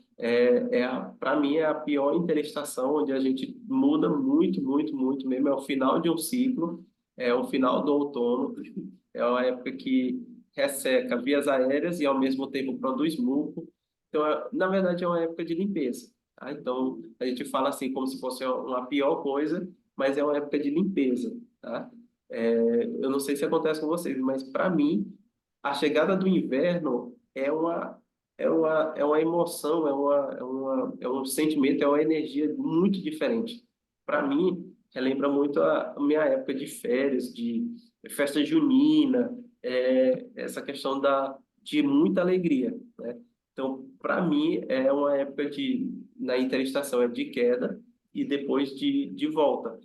para mim, é a pior interestação, onde a gente muda muito, muito, muito mesmo. É o final de um ciclo, é o final do outono, é uma época que resseca vias aéreas e, ao mesmo tempo, produz muco. Então, na verdade, é uma época de limpeza, tá? Então, a gente fala assim como se fosse uma pior coisa, mas é uma época de limpeza, tá? Eu não sei se acontece com vocês, mas, para mim, a chegada do inverno é uma emoção, é um sentimento, é uma energia muito diferente. Para mim, relembra muito a minha época de férias, de festa junina, essa questão de muita alegria, né? Então, para mim, é uma época na interestação, é de queda e depois de volta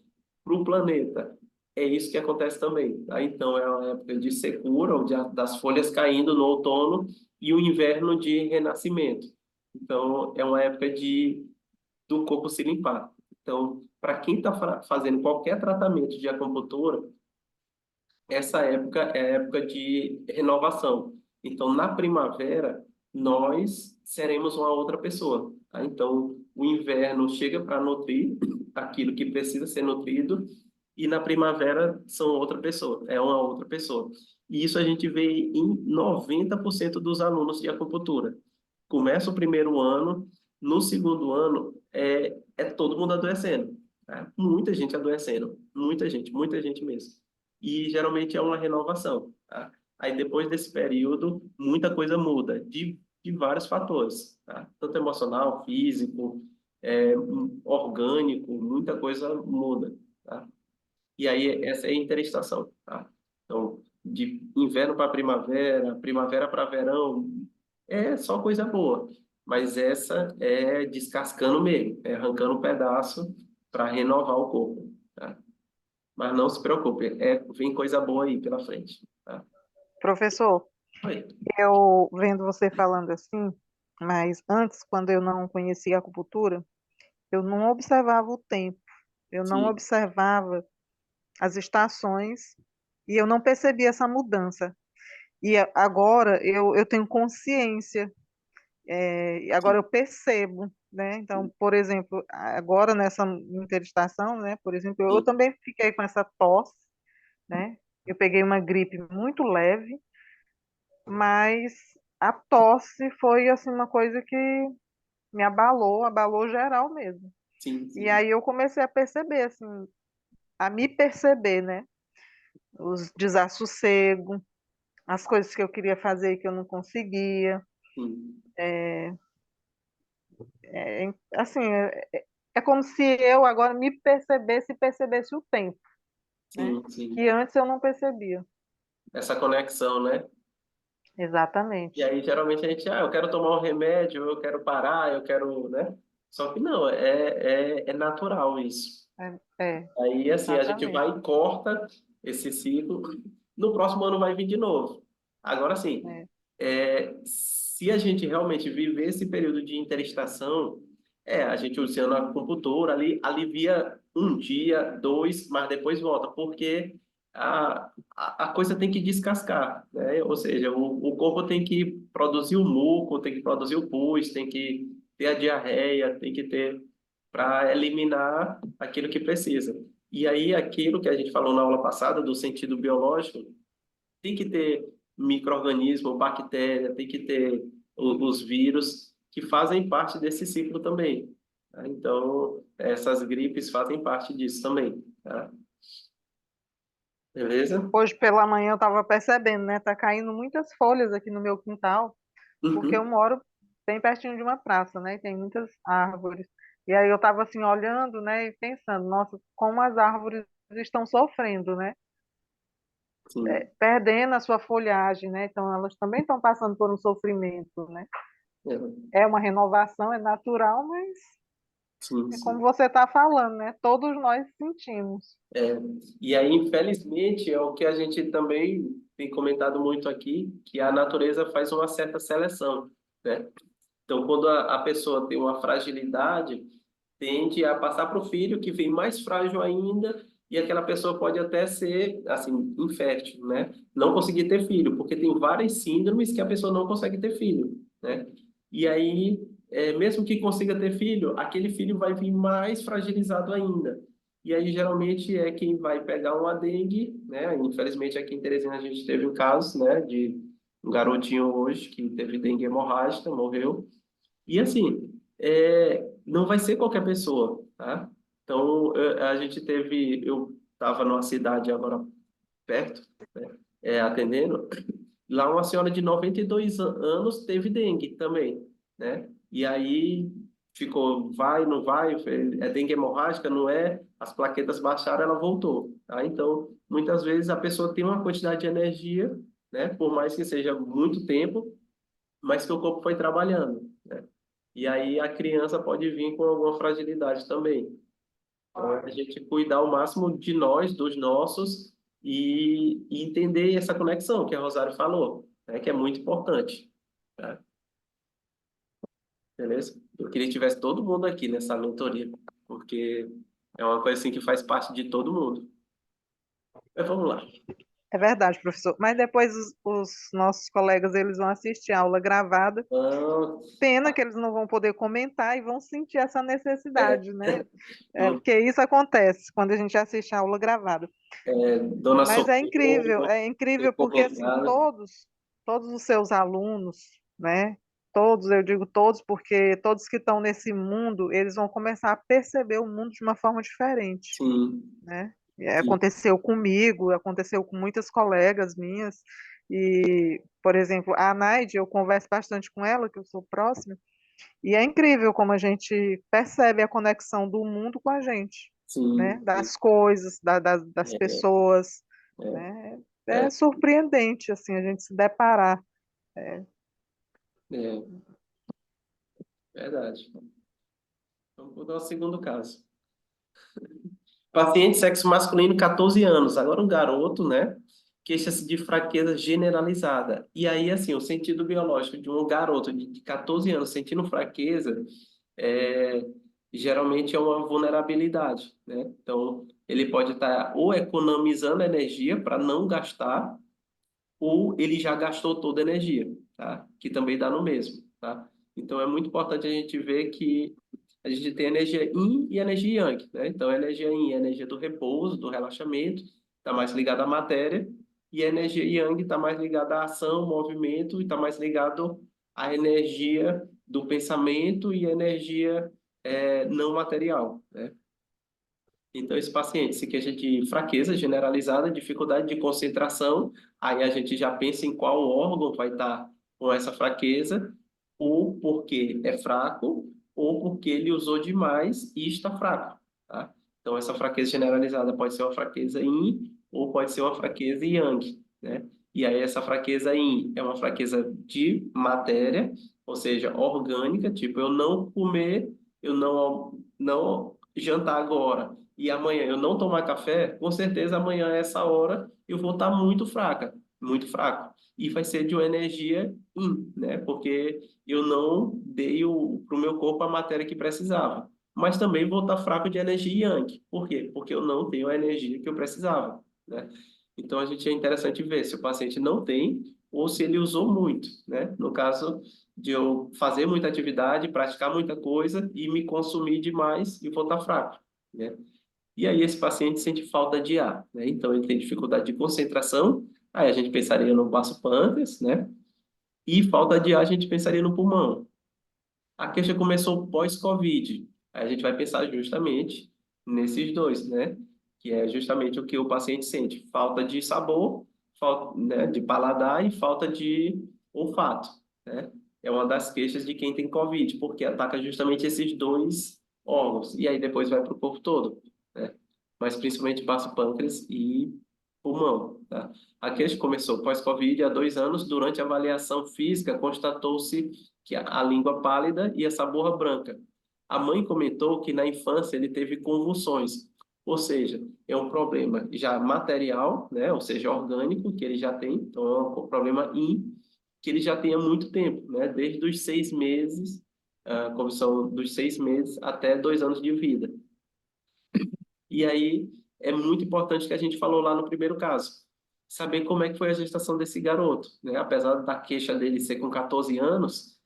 para o planeta. É isso que acontece também, tá? Então, é uma época de secura, onde das folhas caindo no outono, e o inverno de renascimento. Então, é uma época do corpo se limpar. Então, para quem está fazendo qualquer tratamento de acupuntura, essa época é a época de renovação. Então, na primavera, nós seremos uma outra pessoa, tá? Então, o inverno chega para nutrir aquilo que precisa ser nutrido, e na primavera são outra pessoa, é uma outra pessoa. E isso a gente vê em 90% dos alunos de acupuntura. Começa o primeiro ano, no segundo ano é todo mundo adoecendo, tá? Muita gente adoecendo, muita gente mesmo. E geralmente é uma renovação, tá? Aí depois desse período, muita coisa muda, de vários fatores, tá? Tanto emocional, físico, orgânico, muita coisa muda, tá? E aí essa é a interestação, tá? Então, de inverno para primavera, primavera para verão, é só coisa boa. Mas essa é descascando mesmo, é arrancando um pedaço para renovar o corpo, tá? Mas não se preocupe, vem coisa boa aí pela frente, tá? Professor, Oi. eu vendo você falando assim, mas antes, quando eu não conhecia a acupuntura, eu não observava o tempo, eu não Sim, observava as estações e eu não percebia essa mudança. E agora eu tenho consciência, e agora sim, eu percebo, né? Então, por exemplo, agora nessa interestação, né? Por exemplo, eu sim, também fiquei com essa tosse, né? Eu peguei uma gripe muito leve, mas a tosse foi assim uma coisa que me abalou, abalou geral mesmo. sim, E sim, aí eu comecei a perceber, assim, a me perceber, né? Os desassossego, as coisas que eu queria fazer e que eu não conseguia. sim, Assim, é como se eu agora me percebesse e percebesse o tempo, né? sim, sim. Que antes eu não percebia. Essa conexão, né? E Exatamente. aí, geralmente, a gente, eu quero tomar um remédio, eu quero parar, eu quero, né? Só que não, é natural isso. Aí, assim, a gente Exatamente. vai e corta esse ciclo, no próximo ano vai vir de novo. Agora, sim, É. se se a gente realmente viver esse período de interestação, a gente usando a acupuntura ali, alivia um dia, dois, mas depois volta, porque a coisa tem que descascar, né? Ou seja, o corpo tem que produzir o muco, tem que produzir o pus, tem que ter a diarreia, tem que ter para eliminar aquilo que precisa. E aí, aquilo que a gente falou na aula passada, do sentido biológico, tem que ter micro-organismo, bactéria, tem que ter os vírus que fazem parte desse ciclo também. Tá? Então, essas gripes fazem parte disso também. Tá? Beleza? Hoje pela manhã eu estava percebendo, né? Tá caindo muitas folhas aqui no meu quintal, porque eu Uhum. moro bem pertinho de uma praça, né? E tem muitas árvores. E aí eu estava assim olhando, né? E pensando, nossa, como as árvores estão sofrendo, né? Sim. Perdendo a sua folhagem, né? Então elas também estão passando por um sofrimento, né? É. É uma renovação, é natural, mas Sim, é como sim. você está falando, né? Todos nós sentimos. É, e aí, infelizmente, é o que a gente também tem comentado muito aqui, que a natureza faz uma certa seleção, né? Então, quando a pessoa tem uma fragilidade, tende a passar para o filho, que vem mais frágil ainda, e aquela pessoa pode até ser, assim, infértil, né? Não conseguir ter filho, porque tem várias síndromes que a pessoa não consegue ter filho, né? E aí, mesmo que consiga ter filho, aquele filho vai vir mais fragilizado ainda. E aí, geralmente, é quem vai pegar uma dengue, né? Infelizmente, aqui em Teresina a gente teve um caso, né? De um garotinho hoje que teve dengue hemorrágica, morreu. E assim, não vai ser qualquer pessoa, tá? Então, a gente teve, eu estava numa cidade agora perto, né, atendendo, lá uma senhora de 92 anos teve dengue também, né? E aí ficou, vai, não vai, é dengue hemorrágica, não é? As plaquetas baixaram, ela voltou, tá? Então, muitas vezes a pessoa tem uma quantidade de energia, né? Por mais que seja muito tempo, mas que o corpo foi trabalhando, né? E aí a criança pode vir com alguma fragilidade também. Então, é a gente cuidar ao máximo de nós, dos nossos, e entender essa conexão que a Rosário falou, né, que é muito importante. Tá? Beleza? Eu queria que tivesse todo mundo aqui nessa mentoria, porque é uma coisa assim que faz parte de todo mundo. Mas vamos lá. É verdade, professor. Mas depois os nossos colegas eles vão assistir a aula gravada. Ah, Pena que eles não vão poder comentar e vão sentir essa é, necessidade, né? não- Porque isso acontece quando a gente assiste a aula gravada. Dona Mas Socorro, é incrível porque assim comentário. todos os seus alunos, né? Todos, eu digo todos porque todos que estão nesse mundo, eles vão começar a perceber o mundo de uma forma diferente, Sim, né? sim, Aconteceu comigo, aconteceu com muitas colegas minhas, e, por exemplo, a Naide, eu converso bastante com ela, que eu sou próxima, e é incrível como a gente percebe a conexão do mundo com a gente, né? sim, sim. Das coisas, das É, pessoas, é, né? É é, surpreendente, assim, a gente se deparar. é, verdade. Vamos dar o segundo caso. Paciente sexo masculino, 14 anos. Agora um garoto, né? Queixa-se de fraqueza generalizada. E aí, assim, o sentido biológico de um garoto de 14 anos sentindo fraqueza é, geralmente é uma vulnerabilidade, né? Então, ele pode estar ou economizando energia para não gastar, ou ele já gastou toda a energia, tá? Que também dá no mesmo, tá? Então é muito importante a gente ver que a gente tem energia yin e energia yang, né? Então a energia yin é a energia do repouso, do relaxamento, está mais ligada à matéria, e a energia yang está mais ligada à ação, movimento, e está mais ligado à energia do pensamento e energia não material, né? Então, esse paciente se queixa de fraqueza generalizada, dificuldade de concentração, aí a gente já pensa em qual órgão vai estar com essa fraqueza, ou porque é fraco, ou porque ele usou demais e está fraco, tá? Então, essa fraqueza generalizada pode ser uma fraqueza yin, ou pode ser uma fraqueza yang, né? E aí, essa fraqueza yin é uma fraqueza de matéria, ou seja, orgânica, tipo, eu não comer, eu não jantar agora e amanhã eu não tomar café, com certeza amanhã, a essa hora, eu vou estar muito fraca. muito fraco. E vai ser de uma energia yin, né? Porque eu não dei para o meu corpo a matéria que precisava. Mas também vou estar fraco de energia yang. Por quê? Porque eu não tenho a energia que eu precisava, né? Então, a gente é interessante ver se o paciente não tem ou se ele usou muito, né? No caso de eu fazer muita atividade, praticar muita coisa e me consumir demais e vou estar fraco, né? E aí esse paciente sente falta de ar, né? Então ele tem dificuldade de concentração, aí a gente pensaria no baço pâncreas, né? E falta de ar a gente pensaria no pulmão. A queixa começou pós-Covid, aí a gente vai pensar justamente nesses dois, né? Que é justamente o que o paciente sente, falta de sabor, falta, né, de paladar e falta de olfato, né? É uma das queixas de quem tem Covid, porque ataca justamente esses dois órgãos, e aí depois vai para o corpo todo, né? Mas principalmente baço pâncreas e pulmão, tá? A queixa começou pós-Covid há 2 anos. Durante a avaliação física, constatou-se que a língua pálida e essa borra branca. A mãe comentou que na infância ele teve convulsões, ou seja, é um problema já material, né? Ou seja, orgânico que ele já tem, então é um problema que ele já tem há muito tempo, né? Desde os 6 meses, convulsão dos 6 meses até 2 anos de vida. E aí é muito importante que a gente falou lá no primeiro caso, saber como é que foi a gestação desse garoto, né? Apesar da queixa dele ser com 14 anos,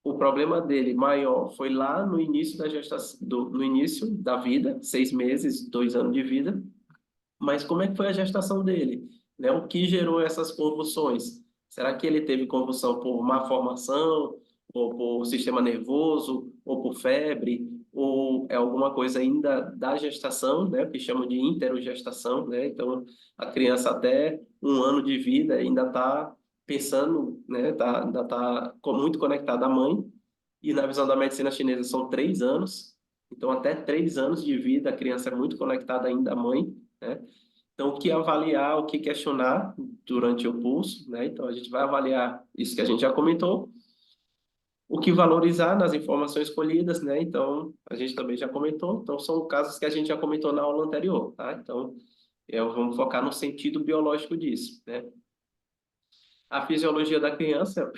o problema dele maior foi lá no início da gestação, no início da vida, 6 meses, 2 anos de vida. Mas como é que foi a gestação dele? Né? O que gerou essas convulsões? Será que ele teve convulsão por má formação, ou por sistema nervoso, ou por febre, ou é alguma coisa ainda da gestação, né? Que chamam de interogestação, né? Então, a criança até 1 ano de vida ainda está pensando, né? Ainda está muito conectada à mãe, e na visão da medicina chinesa são 3 anos, então até 3 anos de vida a criança é muito conectada ainda à mãe, né? Então, o que avaliar, o que questionar durante o pulso, né? Então, a gente vai avaliar isso que a gente já comentou, o que valorizar nas informações colhidas, né? Então, a gente também já comentou. Então, são casos que a gente já comentou na aula anterior, tá? Então, vamos focar no sentido biológico disso, né? A fisiologia da criança,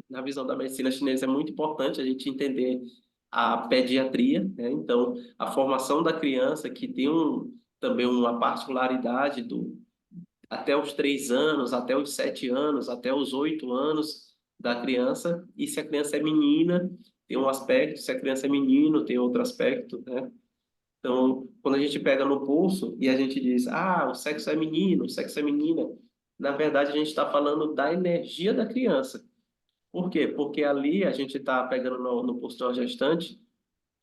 na visão da medicina chinesa, é muito importante a gente entender a pediatria, né? Então, a formação da criança, que tem também uma particularidade até os 3 anos, até os 7 anos, até os 8 anos da criança. E se a criança é menina, tem um aspecto, se a criança é menino, tem outro aspecto, né? Então, quando a gente pega no pulso e a gente diz, o sexo é menino, o sexo é menina, na verdade a gente está falando da energia da criança. Por quê? Porque ali a gente está pegando no pulso de uma gestante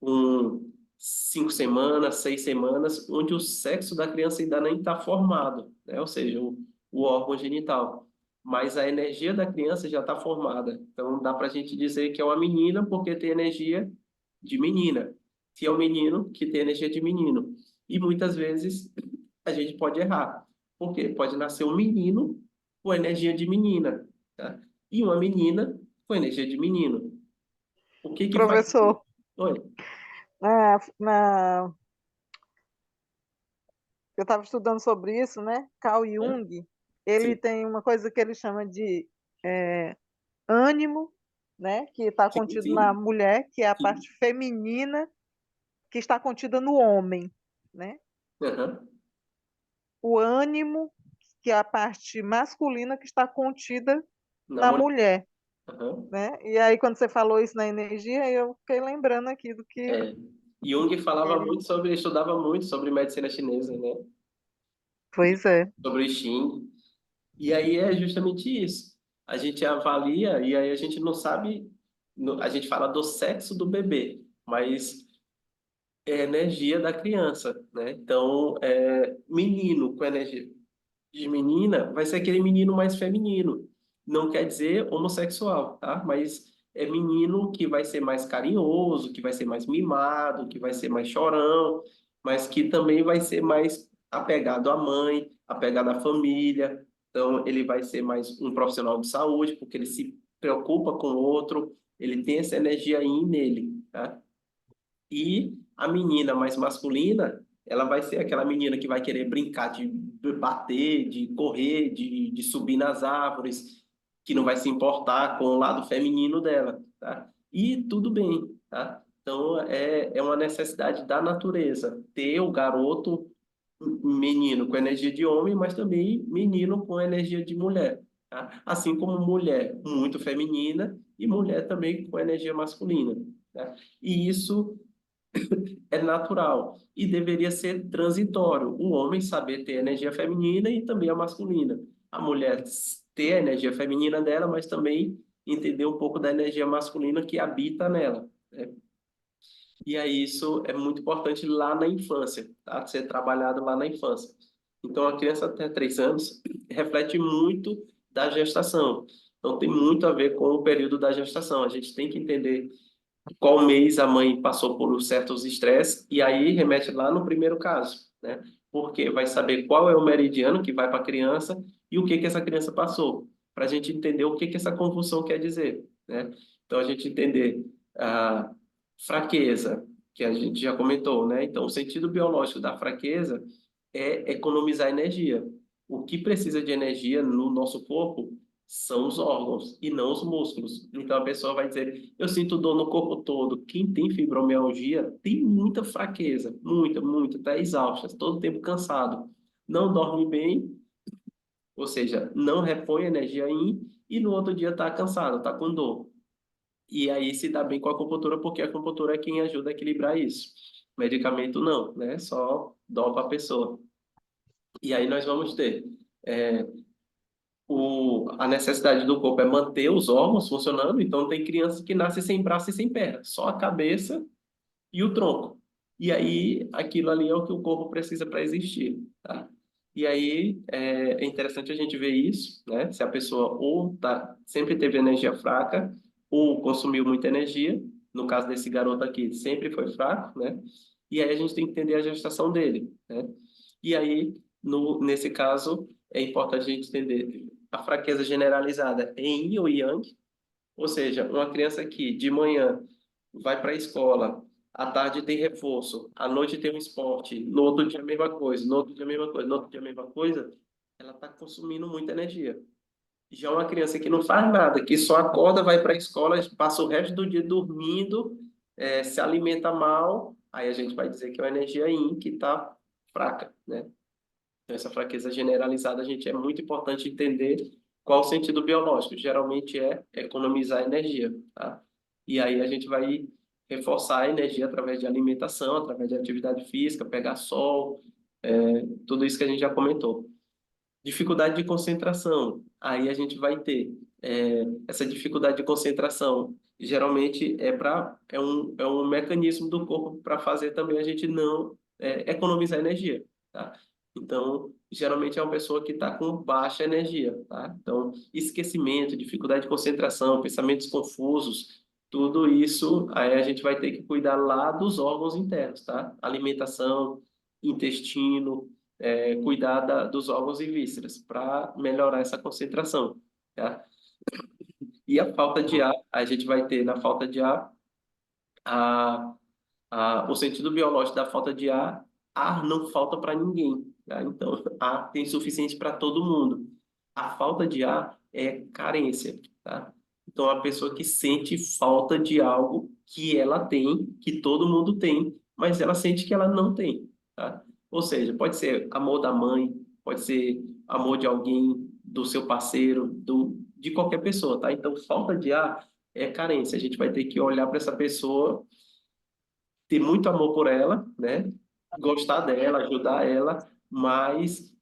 com 5 semanas, 6 semanas, onde o sexo da criança ainda nem está formado, né? Ou seja, o órgão genital. Mas a energia da criança já está formada. Então, dá para a gente dizer que é uma menina porque tem energia de menina. Se é um menino, que tem energia de menino. E muitas vezes a gente pode errar. Por quê? Pode nascer um menino com energia de menina, tá? E uma menina com energia de menino. O que que faz? Professor, Oi. na, na, eu estava estudando sobre isso, né? Carl Hã? Jung, ele Sim, tem uma coisa que ele chama de é, ânimo, né? Que está sim, contido na sim, mulher, que é a sim. parte feminina que está contida no homem, né? Aham. O ânimo, que é a parte masculina que está contida Na na mulher. mulher, Aham. né? E aí, quando você falou isso na energia, eu fiquei lembrando aqui do que É. Jung falava ele. muito sobre, estudava muito sobre medicina chinesa, né? Pois é. Sobre o Xing. E aí é justamente isso. A gente avalia e aí a gente não sabe, a gente fala do sexo do bebê, mas é energia da criança, né? Então, menino com energia de menina vai ser aquele menino mais feminino. Não quer dizer homossexual, tá? Mas é menino que vai ser mais carinhoso, que vai ser mais mimado, que vai ser mais chorão, mas que também vai ser mais apegado à mãe, apegado à família. Então, ele vai ser mais um profissional de saúde, porque ele se preocupa com o outro, ele tem essa energia aí nele, tá? E a menina mais masculina ela vai ser aquela menina que vai querer brincar de bater, de correr, de subir nas árvores, que não vai se importar com o lado feminino dela, tá? E tudo bem, tá? Então, é uma necessidade da natureza ter o garoto menino com energia de homem, mas também menino com energia de mulher, tá? Assim como mulher muito feminina e mulher também com energia masculina, tá? E isso é natural e deveria ser transitório. O homem saber ter energia feminina e também a masculina. A mulher ter a energia feminina dela, mas também entender um pouco da energia masculina que habita nela, né? E aí isso é muito importante lá na infância, tá? Ser trabalhado lá na infância. Então, a criança até 3 anos reflete muito da gestação. Então, tem muito a ver com o período da gestação. A gente tem que entender qual mês a mãe passou por certos estresses, e aí remete lá no primeiro caso, né? Porque vai saber qual é o meridiano que vai para a criança e o que que essa criança passou, para a gente entender o que que essa convulsão quer dizer, né? Então, a gente entender a fraqueza, que a gente já comentou, né? Então, o sentido biológico da fraqueza é economizar energia. O que precisa de energia no nosso corpo são os órgãos e não os músculos. Então a pessoa vai dizer: eu sinto dor no corpo todo. Quem tem fibromialgia tem muita fraqueza, muita, muita, está exausta, todo tempo cansado, não dorme bem, ou seja, não repõe energia e no outro dia está cansado, está com dor. E aí se dá bem com a acupuntura, porque a acupuntura é quem ajuda a equilibrar isso. Medicamento não, né? Só dó para a pessoa. E aí nós vamos ter é, a necessidade do corpo é manter os órgãos funcionando, então tem crianças que nascem sem braço e sem perna, só a cabeça e o tronco. E aí aquilo ali é o que o corpo precisa para existir, tá? E aí é interessante a gente ver isso, né? Se a pessoa ou sempre teve energia fraca ou consumiu muita energia, no caso desse garoto aqui, sempre foi fraco, né? E aí a gente tem que entender a gestação dele, né? E aí, nesse caso, é importante a gente entender a fraqueza generalizada em yin ou yang, ou seja, uma criança que de manhã vai para a escola, à tarde tem reforço, à noite tem um esporte, no outro dia a mesma coisa, no outro dia a mesma coisa, no outro dia a mesma coisa, ela está consumindo muita energia. Já uma criança que não faz nada, que só acorda, vai para a escola, passa o resto do dia dormindo, se alimenta mal, aí a gente vai dizer que é uma energia yin que está fraca, né? Então, essa fraqueza generalizada, a gente é muito importante entender qual o sentido biológico. Geralmente é economizar energia, tá? E aí a gente vai reforçar a energia através de alimentação, através de atividade física, pegar sol, tudo isso que a gente já comentou. Dificuldade de concentração. Aí a gente vai ter essa dificuldade de concentração. Geralmente é um mecanismo do corpo para fazer também a gente não economizar energia, tá? Então, geralmente é uma pessoa que está com baixa energia, tá? Então, esquecimento, dificuldade de concentração, pensamentos confusos, tudo isso aí a gente vai ter que cuidar lá dos órgãos internos, tá? Alimentação, intestino, cuidar dos órgãos e vísceras para melhorar essa concentração, tá? E a falta de ar, a gente vai ter na falta de ar a, o sentido biológico da falta de ar não falta para ninguém, tá? Então, ar tem suficiente para todo mundo. A falta de ar é carência, tá? Então, a pessoa que sente falta de algo que ela tem, que todo mundo tem, mas ela sente que ela não tem, tá? Ou seja, pode ser amor da mãe, pode ser amor de alguém, do seu parceiro, de qualquer pessoa, tá? Então, falta de ar é carência. A gente vai ter que olhar para essa pessoa, ter muito amor por ela, né? Gostar dela, ajudar ela, mas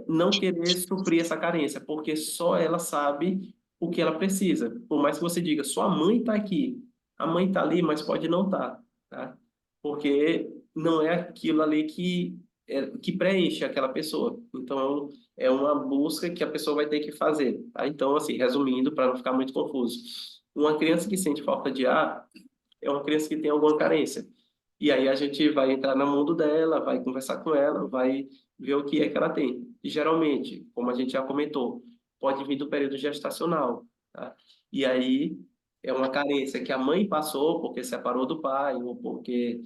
não querer suprir essa carência, porque só ela sabe o que ela precisa. Por mais que você diga, sua mãe está aqui, a mãe está ali, mas pode não estar, tá? Porque não é aquilo ali que preenche aquela pessoa. Então, é uma busca que a pessoa vai ter que fazer, tá? Então, assim, resumindo, para não ficar muito confuso, uma criança que sente falta de ar é uma criança que tem alguma carência. E aí a gente vai entrar no mundo dela, vai conversar com ela, vai ver o que é que ela tem. E geralmente, como a gente já comentou, pode vir do período gestacional, tá? E aí é uma carência que a mãe passou porque separou do pai, ou porque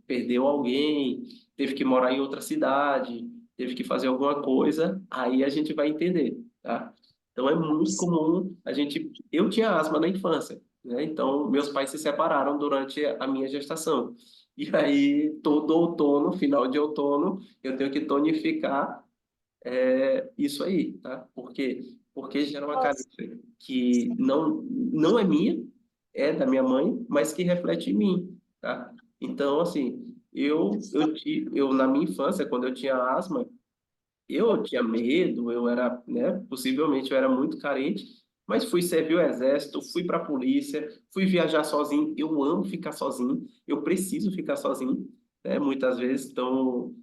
perdeu alguém, teve que morar em outra cidade, teve que fazer alguma coisa, aí a gente vai entender, tá? Então é muito comum eu tinha asma na infância, né? Então meus pais se separaram durante a minha gestação. E aí todo outono, final de outono, eu tenho que tonificar isso aí, tá? Porque gera uma carência que não é minha, é da minha mãe, mas que reflete em mim, tá? Então, assim, eu na minha infância, quando eu tinha asma, eu tinha medo, eu era, né, possivelmente eu era muito carente, mas fui servir o exército, fui para a polícia, fui viajar sozinho. Eu amo ficar sozinho, eu preciso ficar sozinho, né, muitas vezes. Então,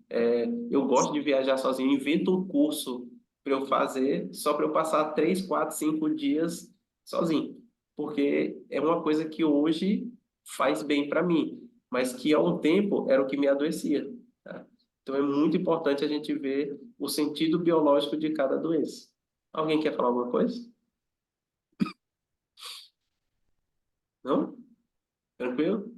eu gosto de viajar sozinho, invento um curso para eu fazer, só para eu passar 3, 4, 5 dias sozinho, porque é uma coisa que hoje faz bem para mim, mas que há um tempo era o que me adoecia, tá? Então, é muito importante a gente ver o sentido biológico de cada doença. Alguém quer falar alguma coisa? Não? Tranquilo?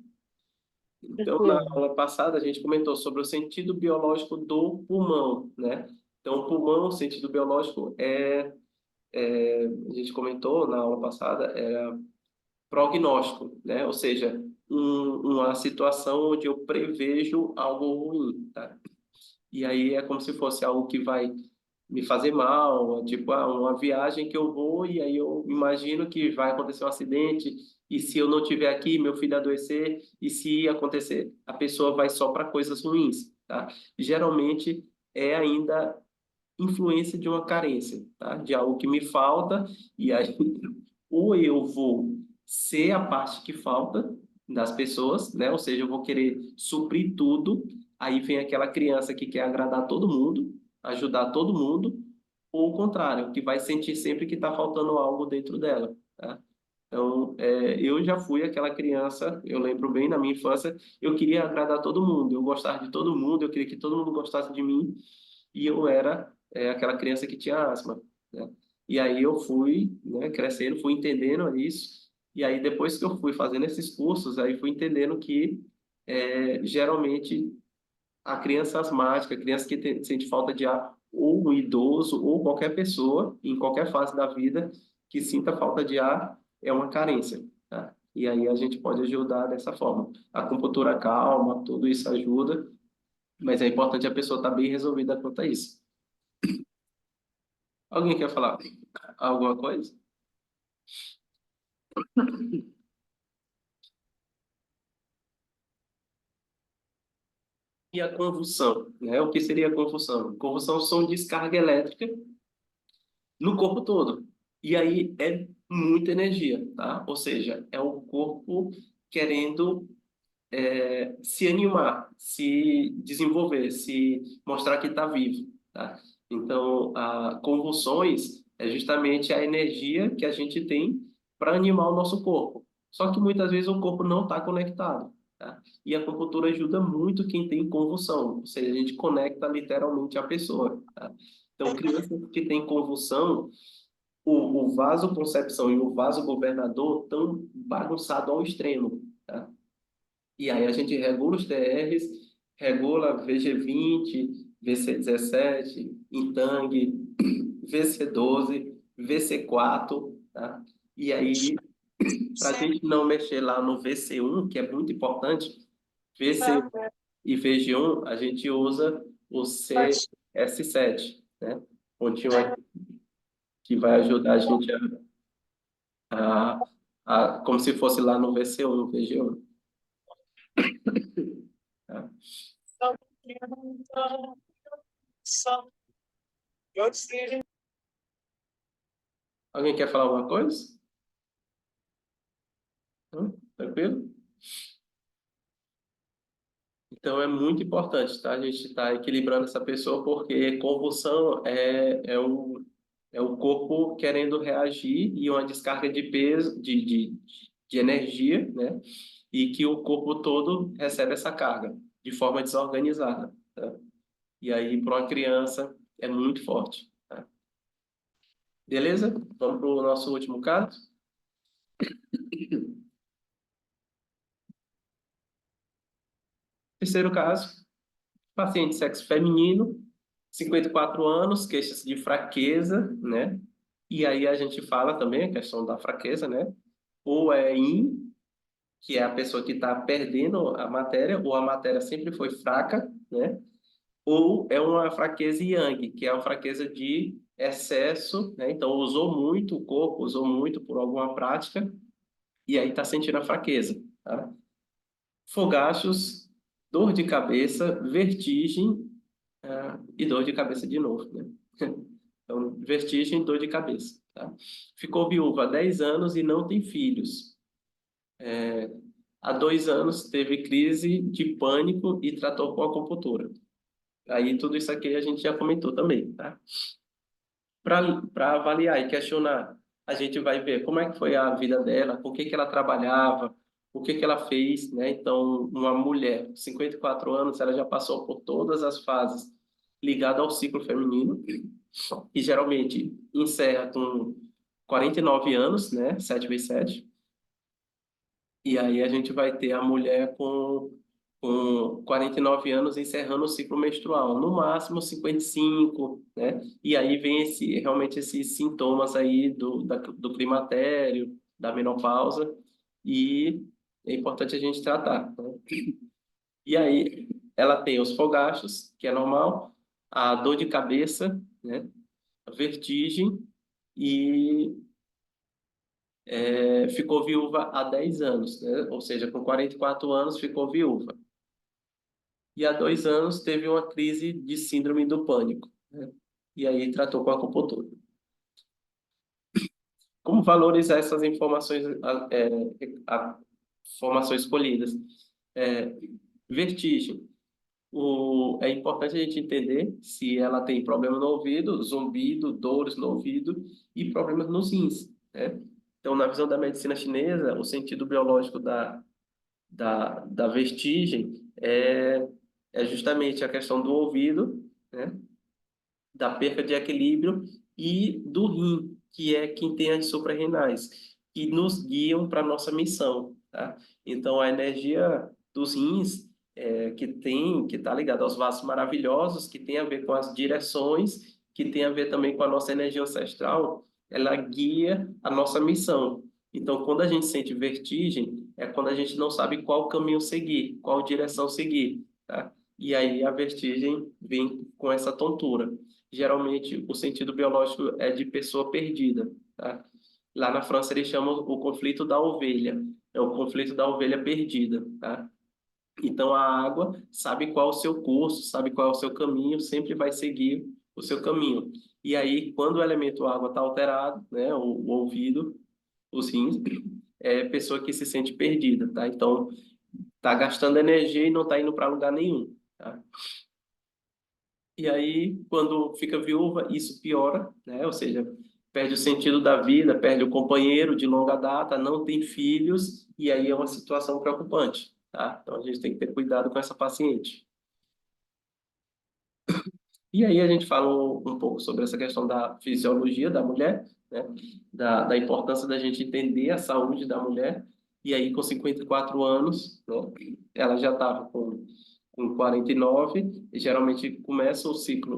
Então, na Tranquilo. aula passada, a gente comentou sobre o sentido biológico do pulmão, né? Então, o pulmão, o sentido biológico a gente comentou na aula passada, era prognóstico, né? Ou seja, uma situação onde eu prevejo algo ruim, tá? E aí é como se fosse algo que vai me fazer mal, tipo, uma viagem que eu vou e aí eu imagino que vai acontecer um acidente e se eu não tiver aqui, meu filho adoecer e se acontecer, a pessoa vai só para coisas ruins, tá? Geralmente é ainda influência de uma carência, tá? De algo que me falta e aí ou eu vou ser a parte que falta das pessoas, né? Ou seja, eu vou querer suprir tudo. Aí vem aquela criança que quer agradar todo mundo, ajudar todo mundo, ou o contrário, que vai sentir sempre que está faltando algo dentro dela, tá? Então, eu já fui aquela criança, eu lembro bem na minha infância, eu queria agradar todo mundo, eu gostava de todo mundo, eu queria que todo mundo gostasse de mim, e eu era aquela criança que tinha asma, né? E aí eu fui, né, crescendo, fui entendendo isso, e aí depois que eu fui fazendo esses cursos, aí fui entendendo que geralmente a criança asmática, a criança que sente falta de ar, ou um idoso, ou qualquer pessoa, em qualquer fase da vida, que sinta falta de ar, é uma carência, tá? E aí a gente pode ajudar dessa forma. A acupuntura calma, tudo isso ajuda, mas é importante a pessoa estar bem resolvida quanto a isso. Alguém quer falar alguma coisa? E a convulsão, né? O que seria a convulsão? Convulsão são descarga elétrica no corpo todo. E aí é muita energia, tá? Ou seja, é o corpo querendo se animar, se desenvolver, se mostrar que está vivo, tá? Então, convulsões é justamente a energia que a gente tem para animar o nosso corpo. Só que muitas vezes o corpo não está conectado, tá? E a acupuntura ajuda muito quem tem convulsão, ou seja, a gente conecta literalmente a pessoa, tá? Então, crianças que têm convulsão, o vasoconcepção e o vasogovernador estão bagunçados ao extremo, tá? E aí a gente regula os TRs, regula VG20, VC17, Intang, VC12, VC4, tá? E aí, para a gente não mexer lá no VC1, que é muito importante, VC e VG1, a gente usa o CS7, né? Contínuo que vai ajudar a gente como se fosse lá no VC1, VG1, tá? Alguém quer falar alguma coisa? Não? Tranquilo? Então é muito importante, tá? A gente está equilibrando essa pessoa porque convulsão é o corpo querendo reagir e uma descarga de peso, de energia, né? E que o corpo todo recebe essa carga de forma desorganizada, tá? E aí, para uma criança, é muito forte, tá? Beleza? Vamos para o nosso último caso? Terceiro caso, paciente de sexo feminino, 54 anos, queixa-se de fraqueza, né? E aí a gente fala também a questão da fraqueza, né? Ou é yin, que é a pessoa que está perdendo a matéria, ou a matéria sempre foi fraca, né? Ou é uma fraqueza yang, que é uma fraqueza de excesso, né? Então usou muito o corpo, usou muito por alguma prática, e aí está sentindo a fraqueza, tá? Fogachos, dor de cabeça, vertigem, e dor de cabeça de novo, né? Então, vertigem, dor de cabeça, tá? Ficou viúva há 10 anos e não tem filhos. Há 2 anos teve crise de pânico e tratou com acupuntura. Aí tudo isso aqui a gente já comentou também, tá? Para avaliar e questionar, a gente vai ver como é que foi a vida dela, com o que que ela trabalhava, o que que ela fez, né? Então, uma mulher, 54 anos, ela já passou por todas as fases ligadas ao ciclo feminino, que geralmente encerra com 49 anos, né? 7 vezes 7. E aí a gente vai ter a mulher com 49 anos encerrando o ciclo menstrual, no máximo 55, né? E aí vem realmente esses sintomas aí do climatério, da menopausa, e é importante a gente tratar, né? E aí ela tem os fogachos, que é normal, a dor de cabeça, né? A vertigem e ficou viúva há 10 anos, né? Ou seja, com 44 anos ficou viúva. E há 2 anos teve uma crise de síndrome do pânico, né? E aí tratou com acupuntura. Como valorizar essas informações, informações escolhidas? É, vertigem. É importante a gente entender se ela tem problema no ouvido, zumbido, dores no ouvido e problemas nos rins, né? Então, na visão da medicina chinesa, o sentido biológico da vertigem é justamente a questão do ouvido, né? Da perca de equilíbrio e do rim, que é quem tem as suprarrenais, que nos guiam para a nossa missão, tá? Então, a energia dos rins, que está ligada aos vasos maravilhosos, que tem a ver com as direções, que tem a ver também com a nossa energia ancestral, ela guia a nossa missão. Então, quando a gente sente vertigem, é quando a gente não sabe qual caminho seguir, qual direção seguir, tá? E aí a vertigem vem com essa tontura. Geralmente, o sentido biológico é de pessoa perdida, tá? Lá na França, eles chamam o conflito da ovelha. É o conflito da ovelha perdida, tá? Então, a água sabe qual é o seu curso, sabe qual é o seu caminho, sempre vai seguir o seu caminho. E aí, quando o elemento água está alterado, né, o ouvido, os rins, é pessoa que se sente perdida, tá? Então, tá gastando energia e não tá indo para lugar nenhum, tá? E aí, quando fica viúva, isso piora, né? Ou seja, perde o sentido da vida, perde o companheiro de longa data, não tem filhos, e aí é uma situação preocupante, tá? Então, a gente tem que ter cuidado com essa paciente. E aí a gente falou um pouco sobre essa questão da fisiologia da mulher, né? Da importância da gente entender a saúde da mulher. E aí, com 54 anos, né? Ela já estava com 49, e geralmente começa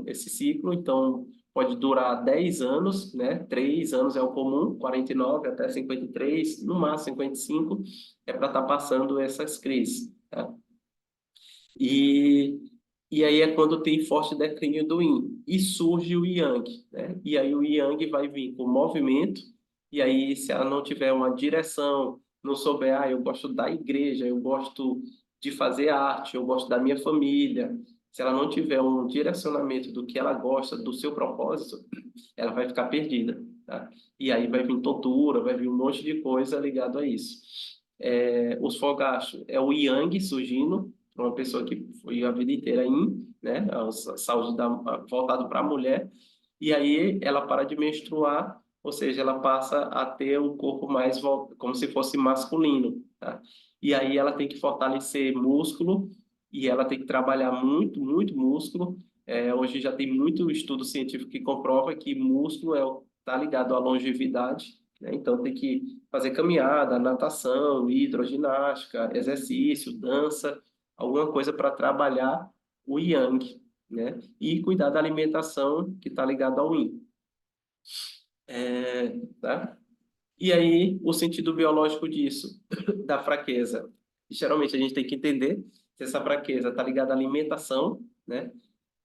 esse ciclo, então pode durar 10 anos, né? 3 anos é o comum, 49 até 53, no máximo 55, é para estar passando essas crises, tá? E, e aí é quando tem forte declínio do yin. E surge o yang, né? E aí o yang vai vir com movimento, e aí se ela não tiver uma direção, não souber, eu gosto da igreja, eu gosto de fazer arte, eu gosto da minha família, se ela não tiver um direcionamento do que ela gosta, do seu propósito, ela vai ficar perdida, tá? E aí vai vir tontura, vai vir um monte de coisa ligado a isso. Os fogachos é o yang surgindo, uma pessoa que foi a vida inteira yin, né? A saúde voltado para a mulher, e aí ela para de menstruar, ou seja, ela passa a ter um corpo mais como se fosse masculino, tá? E aí ela tem que fortalecer músculo e ela tem que trabalhar muito, muito músculo. Hoje já tem muito estudo científico que comprova que músculo tá ligado à longevidade, né? Então tem que fazer caminhada, natação, hidroginástica, exercício, dança, alguma coisa para trabalhar o yang, né? E cuidar da alimentação que está ligada ao yin. Tá? E aí, o sentido biológico disso, da fraqueza. Geralmente a gente tem que entender se essa fraqueza está ligada à alimentação, né?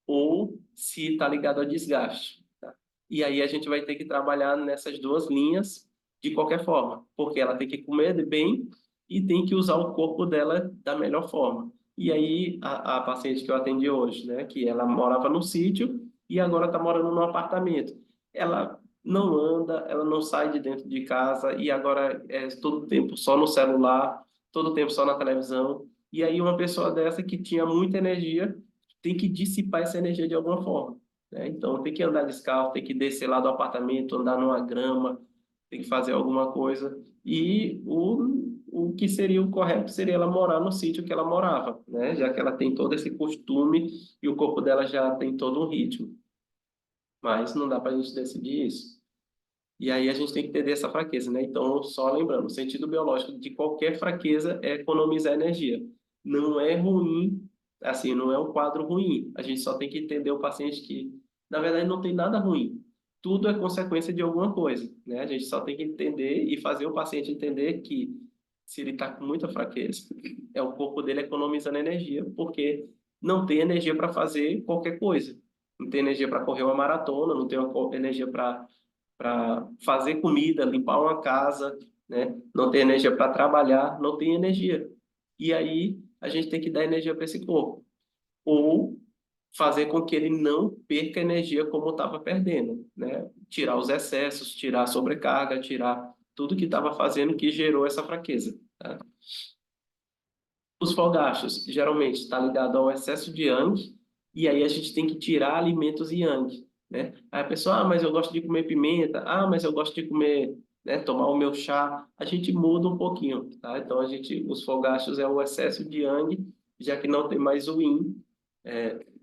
Ou se está ligado ao desgaste. Tá? E aí a gente vai ter que trabalhar nessas duas linhas de qualquer forma, porque ela tem que comer bem e tem que usar o corpo dela da melhor forma. E aí a paciente que eu atendi hoje, né, que ela morava no sítio e agora está morando num apartamento. Ela não anda, ela não sai de dentro de casa e agora é todo tempo só no celular, todo tempo só na televisão. E aí uma pessoa dessa que tinha muita energia tem que dissipar essa energia de alguma forma, né? Então, tem que andar descalço, tem que descer lá do apartamento, andar numa grama, tem que fazer alguma coisa. E o que seria o correto seria ela morar no sítio que ela morava, né? Já que ela tem todo esse costume e o corpo dela já tem todo um ritmo. Mas não dá para a gente decidir isso. E aí a gente tem que entender essa fraqueza, né? Então, só lembrando, o sentido biológico de qualquer fraqueza é economizar energia. Não é ruim, assim, não é um quadro ruim. A gente só tem que entender o paciente que, na verdade, não tem nada ruim. Tudo é consequência de alguma coisa, né? A gente só tem que entender e fazer o paciente entender que se ele está com muita fraqueza, é o corpo dele economizando energia, porque não tem energia para fazer qualquer coisa. Não tem energia para correr uma maratona, não tem energia para fazer comida, limpar uma casa, né? Não tem energia para trabalhar, não tem energia. E aí a gente tem que dar energia para esse corpo. Ou fazer com que ele não perca energia como estava perdendo, né? Tirar os excessos, tirar a sobrecarga, tirar tudo que estava fazendo que gerou essa fraqueza. Tá? Os fogachos, geralmente, está ligado ao excesso de yang, e aí a gente tem que tirar alimentos yang, né? Aí a pessoa, mas eu gosto de comer pimenta, mas eu gosto de comer, né, tomar o meu chá. A gente muda um pouquinho, tá? Então, os fogachos é o excesso de yang, já que não tem mais o yin,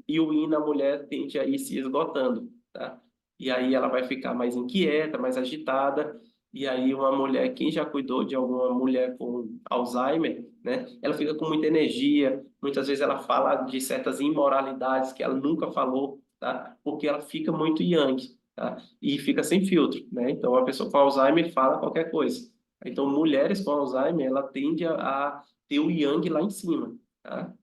e o yin na mulher tende a ir se esgotando, tá? E aí ela vai ficar mais inquieta, mais agitada, e aí uma mulher, quem já cuidou de alguma mulher com Alzheimer, né? Ela fica com muita energia, muitas vezes ela fala de certas imoralidades que ela nunca falou, tá? Porque ela fica muito yang, tá? E fica sem filtro, né? Então a pessoa com Alzheimer fala qualquer coisa. Então mulheres com Alzheimer, ela tende a ter o yang lá em cima, tá?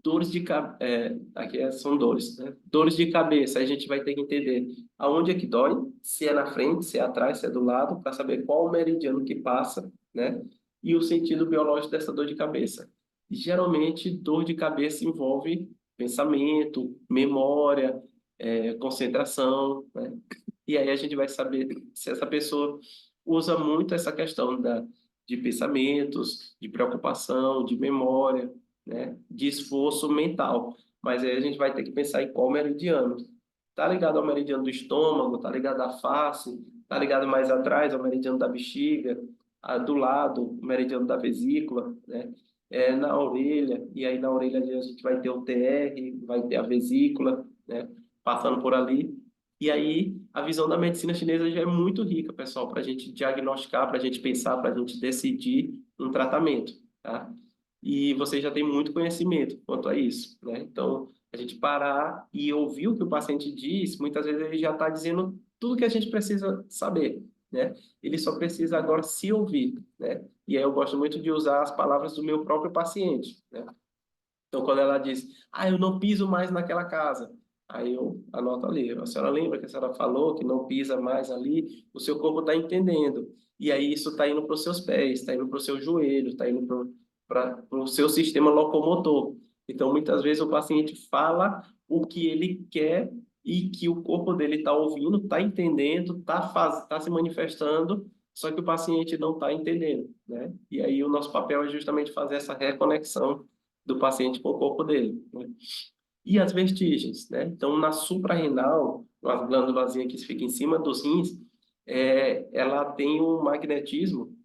Dores de cabeça, são dores, né? Dores de cabeça, a gente vai ter que entender aonde é que dói, se é na frente, se é atrás, se é do lado, para saber qual o meridiano que passa, né? E o sentido biológico dessa dor de cabeça. Geralmente, dor de cabeça envolve pensamento, memória, concentração, né? E aí a gente vai saber se essa pessoa usa muito essa questão de pensamentos, de preocupação, de memória, né, de esforço mental. Mas aí a gente vai ter que pensar em qual meridiano. Tá ligado ao meridiano do estômago, tá ligado à face, tá ligado mais atrás ao meridiano da bexiga, do lado, o meridiano da vesícula, né? Na orelha, e aí na orelha a gente vai ter o TR, vai ter a vesícula, né? Passando por ali. E aí a visão da medicina chinesa já é muito rica, pessoal, para a gente diagnosticar, para a gente pensar, para a gente decidir um tratamento, tá? E você já tem muito conhecimento quanto a isso, né? Então, a gente parar e ouvir o que o paciente diz, muitas vezes ele já está dizendo tudo que a gente precisa saber, né? Ele só precisa agora se ouvir, né? E aí eu gosto muito de usar as palavras do meu próprio paciente, né? Então, quando ela diz, eu não piso mais naquela casa, aí eu anoto ali, a senhora lembra que a senhora falou que não pisa mais ali? O seu corpo está entendendo. E aí isso está indo para os seus pés, está indo para o seu joelho, está indo para o seu sistema locomotor. Então, muitas vezes o paciente fala o que ele quer e que o corpo dele está ouvindo, está entendendo, tá se manifestando, só que o paciente não está entendendo, né? E aí o nosso papel é justamente fazer essa reconexão do paciente com o corpo dele, né? E as vertigens, né? Então, na suprarrenal, uma glândulas que fica em cima dos rins, ela tem um magnetismo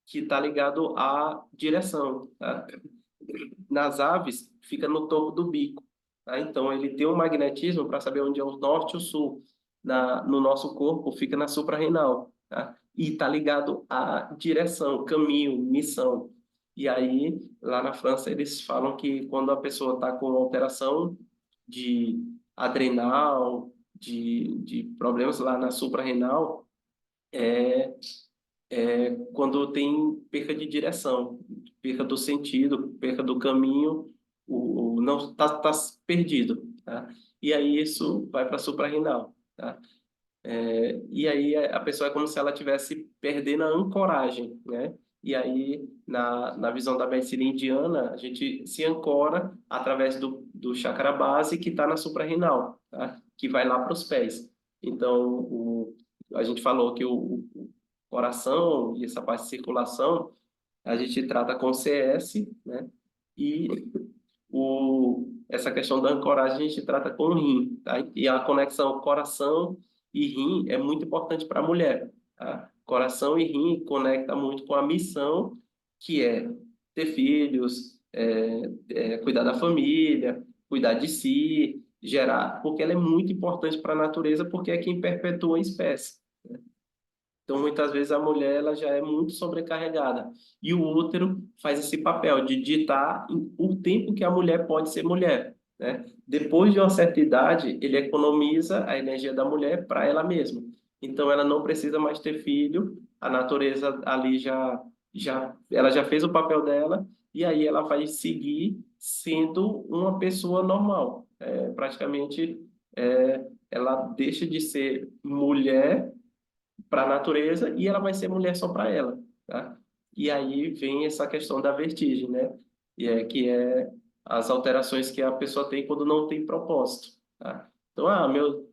que está ligado à direção, tá? Nas aves, fica no topo do bico, tá? Então, ele tem um magnetismo para saber onde é o norte e o sul. No nosso corpo, fica na suprarrenal, tá? E está ligado à direção, caminho, missão. E aí, lá na França, eles falam que quando a pessoa está com alteração de adrenal, de problemas lá na suprarrenal, é, é quando tem perca de direção, perca do sentido, perca do caminho, não tá perdido, tá? E aí isso vai para a suprarrenal, tá? E aí a pessoa é como se ela tivesse perdendo a ancoragem, né? E aí, na visão da medicina indiana, a gente se ancora através do chakra base que está na suprarrenal, tá? Que vai lá para os pés. Então, a gente falou que o coração e essa parte de circulação, a gente trata com CS, né? E essa questão da ancoragem a gente trata com o rim, tá? E a conexão coração e rim é muito importante para a mulher, tá? Coração e rim conecta muito com a missão, que é ter filhos, cuidar da família, cuidar de si, gerar, porque ela é muito importante para a natureza, porque é quem perpetua a espécie. Então, muitas vezes a mulher ela já é muito sobrecarregada e o útero faz esse papel de ditar o tempo que a mulher pode ser mulher, né? Depois de uma certa idade, ele economiza a energia da mulher para ela mesma. Então, ela não precisa mais ter filho, a natureza ali ela já fez o papel dela e aí ela vai seguir sendo uma pessoa normal. Praticamente, ela deixa de ser mulher para a natureza e ela vai ser mulher só para ela, tá? E aí vem essa questão da vertigem, né? Que é as alterações que a pessoa tem quando não tem propósito, tá? Então,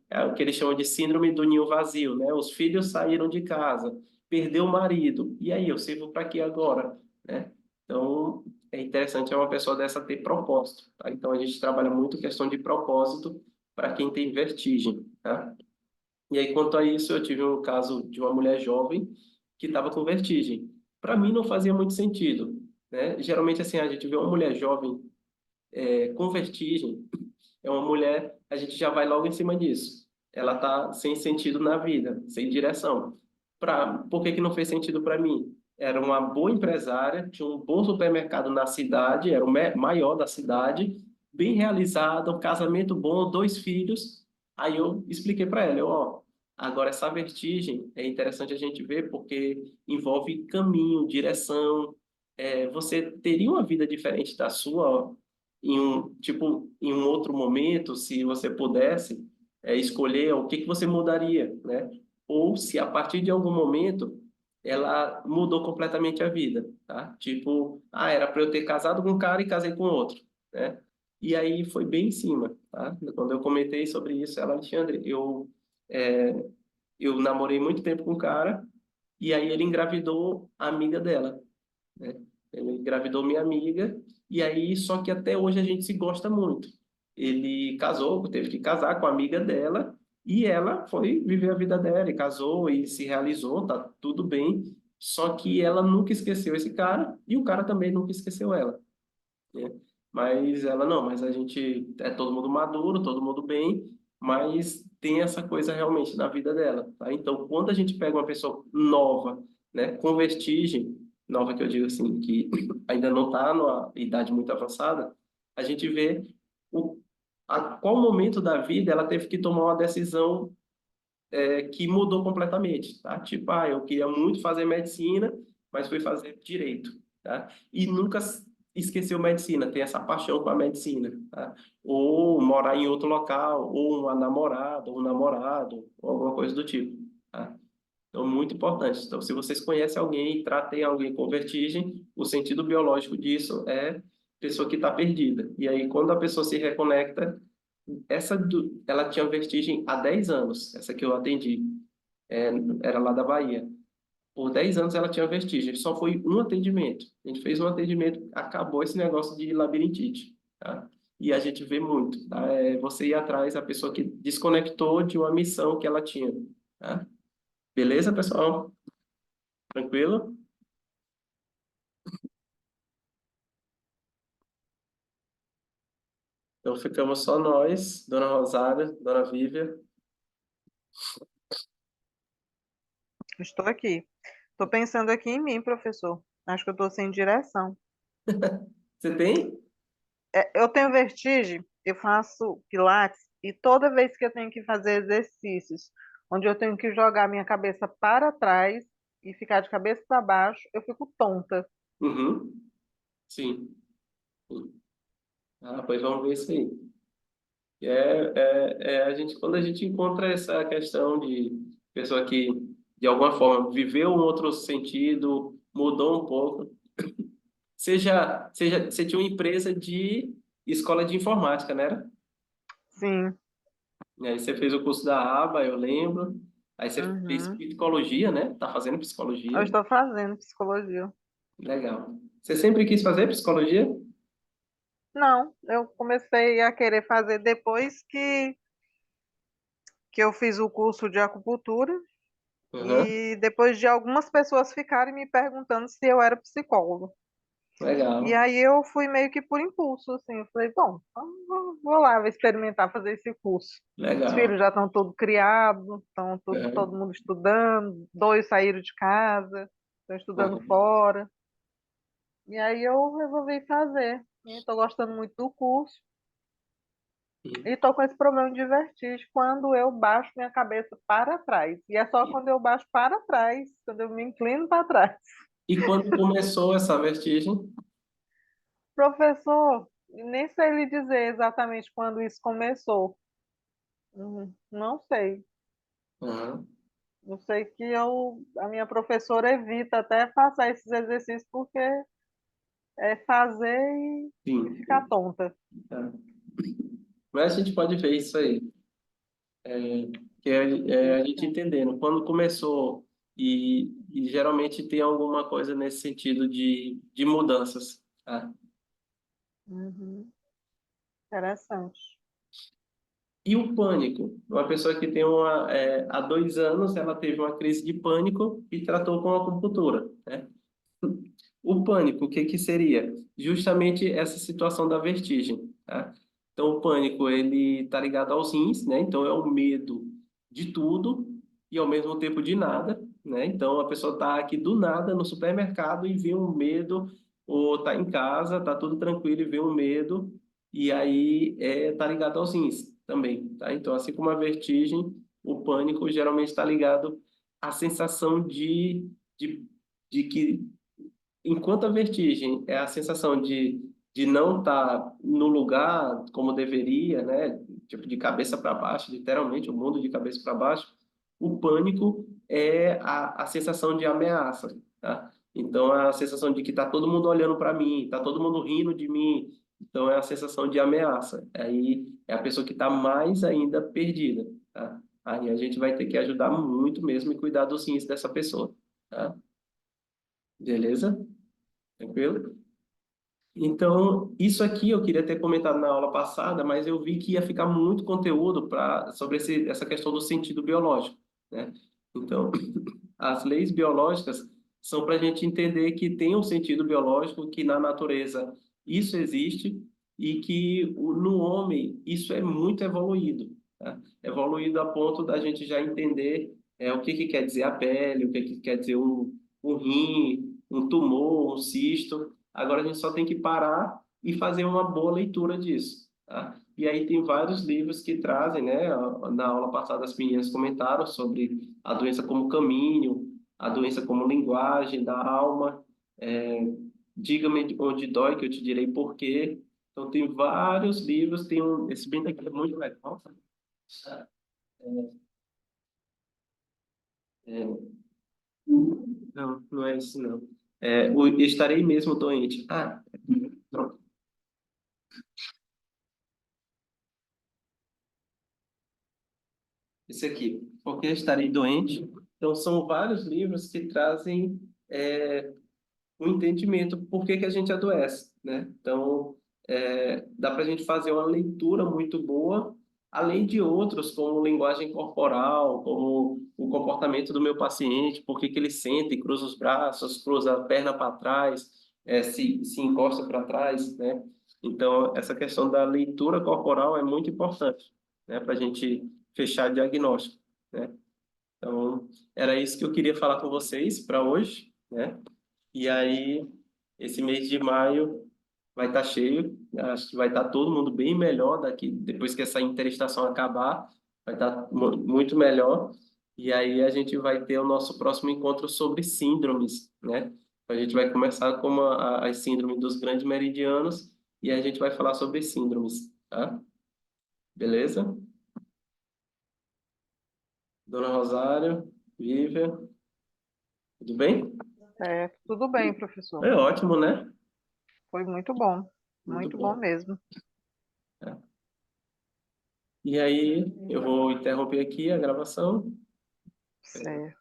é o que eles chamam de síndrome do ninho vazio, né? Os filhos saíram de casa, perdeu o marido, e aí eu sirvo para quê agora, né? Então, é interessante uma pessoa dessa ter propósito, tá? Então, a gente trabalha muito questão de propósito para quem tem vertigem, tá? E aí, quanto a isso, eu tive um caso de uma mulher jovem que estava com vertigem. Para mim, não fazia muito sentido, né? Geralmente, assim, a gente vê uma mulher jovem com vertigem, é uma mulher, a gente já vai logo em cima disso. Ela está sem sentido na vida, sem direção. Por que que não fez sentido para mim? Era uma boa empresária, tinha um bom supermercado na cidade, era o maior da cidade, bem realizada, um casamento bom, dois filhos. Aí eu expliquei para ela, ó, agora essa vertigem é interessante a gente ver porque envolve caminho, direção. Você teria uma vida diferente da sua em um outro momento, se você pudesse escolher o que que você mudaria, né? Ou se a partir de algum momento ela mudou completamente a vida, tá? Tipo, era para eu ter casado com um cara e casei com outro, né? E aí foi bem em cima, tá? Quando eu comentei sobre isso, ela, Alexandre, é, eu namorei muito tempo com um cara e aí ele engravidou a amiga dela, né? Ele engravidou minha amiga, e aí, só que até hoje a gente se gosta muito. Ele casou, teve que casar com a amiga dela, e ela foi viver a vida dela, e casou e se realizou, tá tudo bem. Só que ela nunca esqueceu esse cara, e o cara também nunca esqueceu ela, né? Mas ela não, mas a gente é todo mundo maduro, todo mundo bem, mas tem essa coisa realmente na vida dela, tá? Então, quando a gente pega uma pessoa nova, né, com vertigem, nova que eu digo assim, que ainda não está numa idade muito avançada, a gente vê o, a qual momento da vida ela teve que tomar uma decisão que mudou completamente, tá? Tipo, eu queria muito fazer medicina, mas fui fazer direito, tá? E nunca esqueceu medicina, tem essa paixão com a medicina, tá? Ou morar em outro local, ou uma namorada, ou um namorado, ou alguma coisa do tipo, tá? Então, muito importante. Então, se vocês conhecem alguém e tratem alguém com vertigem, o sentido biológico disso é pessoa que está perdida. E aí, quando a pessoa se reconecta, ela tinha vertigem há 10 anos, essa que eu atendi, é, era lá da Bahia. Por 10 anos ela tinha vertigem, só foi um atendimento. A gente fez um atendimento, acabou esse negócio de labirintite, tá? E a gente vê muito, tá? Você ir atrás da pessoa que desconectou de uma missão que ela tinha, tá? Beleza, pessoal? Tranquilo? Então ficamos só nós, Dona Rosária, Dona Vívia. Estou aqui. Estou pensando aqui em mim, professor. Acho que eu estou sem direção. Você tem? Eu tenho vertigem, eu faço pilates e toda vez que eu tenho que fazer exercícios onde eu tenho que jogar minha cabeça para trás e ficar de cabeça para baixo, eu fico tonta. Uhum. Sim. Ah, pois vamos ver isso aí. A gente, quando a gente encontra essa questão de pessoa que, de alguma forma, viveu um outro sentido, mudou um pouco. Você tinha uma empresa de escola de informática, né? Sim. E aí você fez o curso da ABA, eu lembro. Aí você fez Uhum. psicologia, né? Tá fazendo Eu psicologia. estou fazendo psicologia. Legal. Você sempre quis fazer psicologia? Não, eu comecei a querer fazer depois que eu fiz o curso de acupuntura Uhum. e depois de algumas pessoas ficarem me perguntando se eu era psicóloga. E Legal. aí eu fui meio que por impulso, assim, eu falei, bom, então vou lá, vou experimentar fazer esse curso. Os filhos Legal. já estão todos criados, estão Uhum. todo mundo estudando, dois saíram de casa, estão estudando Uhum. fora. E aí eu resolvi fazer. Estou gostando muito do curso e estou com esse problema de vertigem quando eu baixo minha cabeça para trás. E é só quando eu baixo para trás, quando eu me inclino para trás. E quando começou essa vertigem? Professor, nem sei lhe dizer exatamente quando isso começou. Não sei. Uhum. Não sei que a minha professora evita até passar esses exercícios porque é fazer e Sim. ficar tonta. Tá. Mas a gente pode ver isso aí. Que a gente entendendo. Quando começou, e geralmente tem alguma coisa nesse sentido de mudanças. Tá? Uhum. Interessante. E o pânico? Uma pessoa que tem há 2 anos, ela teve uma crise de pânico e tratou com acupuntura, né? O pânico, o que que seria? Justamente essa situação da vertigem, tá? Então, o pânico, ele está ligado aos rins, né? Então, é o medo de tudo e, ao mesmo tempo, de nada, né? Então, a pessoa está aqui do nada no supermercado e vê um medo, ou está em casa, está tudo tranquilo e vê um medo, e aí tá ligado aos rins também, tá? Então, assim como a vertigem, o pânico geralmente está ligado à sensação de, de que enquanto a vertigem é a sensação de não estar no lugar como deveria, né? Tipo, de cabeça para baixo, literalmente, o mundo de cabeça para baixo, o pânico é a sensação de ameaça, tá? Então, é a sensação de que está todo mundo olhando para mim, está todo mundo rindo de mim. Então, é a sensação de ameaça. Aí é a pessoa que está mais ainda perdida, tá? Aí a gente vai ter que ajudar muito mesmo e cuidar dos rins dessa pessoa, tá? Beleza? Tranquilo? Então, isso aqui eu queria ter comentado na aula passada, mas eu vi que ia ficar muito conteúdo sobre essa questão do sentido biológico, né? Então, as leis biológicas são para a gente entender que tem um sentido biológico, que na natureza isso existe e que no homem isso é muito evoluído, tá? Evoluído a ponto da gente já entender o que que quer dizer a pele, o que que quer dizer um rim, um tumor, um cisto. Agora a gente só tem que parar e fazer uma boa leitura disso, tá? E aí tem vários livros que trazem, né? Na aula passada as meninas comentaram sobre a doença como caminho, a doença como linguagem da alma, é, diga-me onde dói que eu te direi por quê. Então tem vários livros, esse bem daqui é muito legal. É, não, não é isso não. O Estarei Mesmo Doente. Ah, pronto. Esse aqui, Porque Estarei Doente. Então, são vários livros que trazem o entendimento por que que a gente adoece, né? Então, dá para a gente fazer uma leitura muito boa, além de outros, como linguagem corporal, como o comportamento do meu paciente, por que que ele senta e cruza os braços, cruza a perna para trás, se encosta para trás, né? Então, essa questão da leitura corporal é muito importante, né? Para a gente fechar diagnóstico, né? Então, era isso que eu queria falar com vocês para hoje, né? E aí Esse mês de maio vai estar cheio. Acho que vai estar todo mundo bem melhor daqui, depois que essa interestação acabar, vai estar muito melhor. E aí a gente vai ter o nosso próximo encontro sobre síndromes, né? A gente vai começar com as síndromes dos grandes meridianos e a gente vai falar sobre síndromes, tá? Beleza? Dona Rosário, Vívia, tudo bem? Tudo bem, professor. É ótimo, né? Foi Muito muito bom bom. mesmo. E aí, eu vou interromper aqui a gravação. Certo.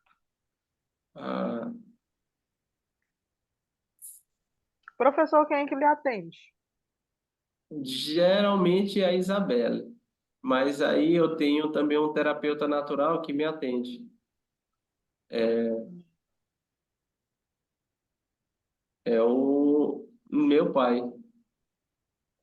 Ah, Professor, quem é que lhe atende? geralmente é a Isabelle, mas aí eu tenho também um terapeuta natural que me atende. É o meu pai.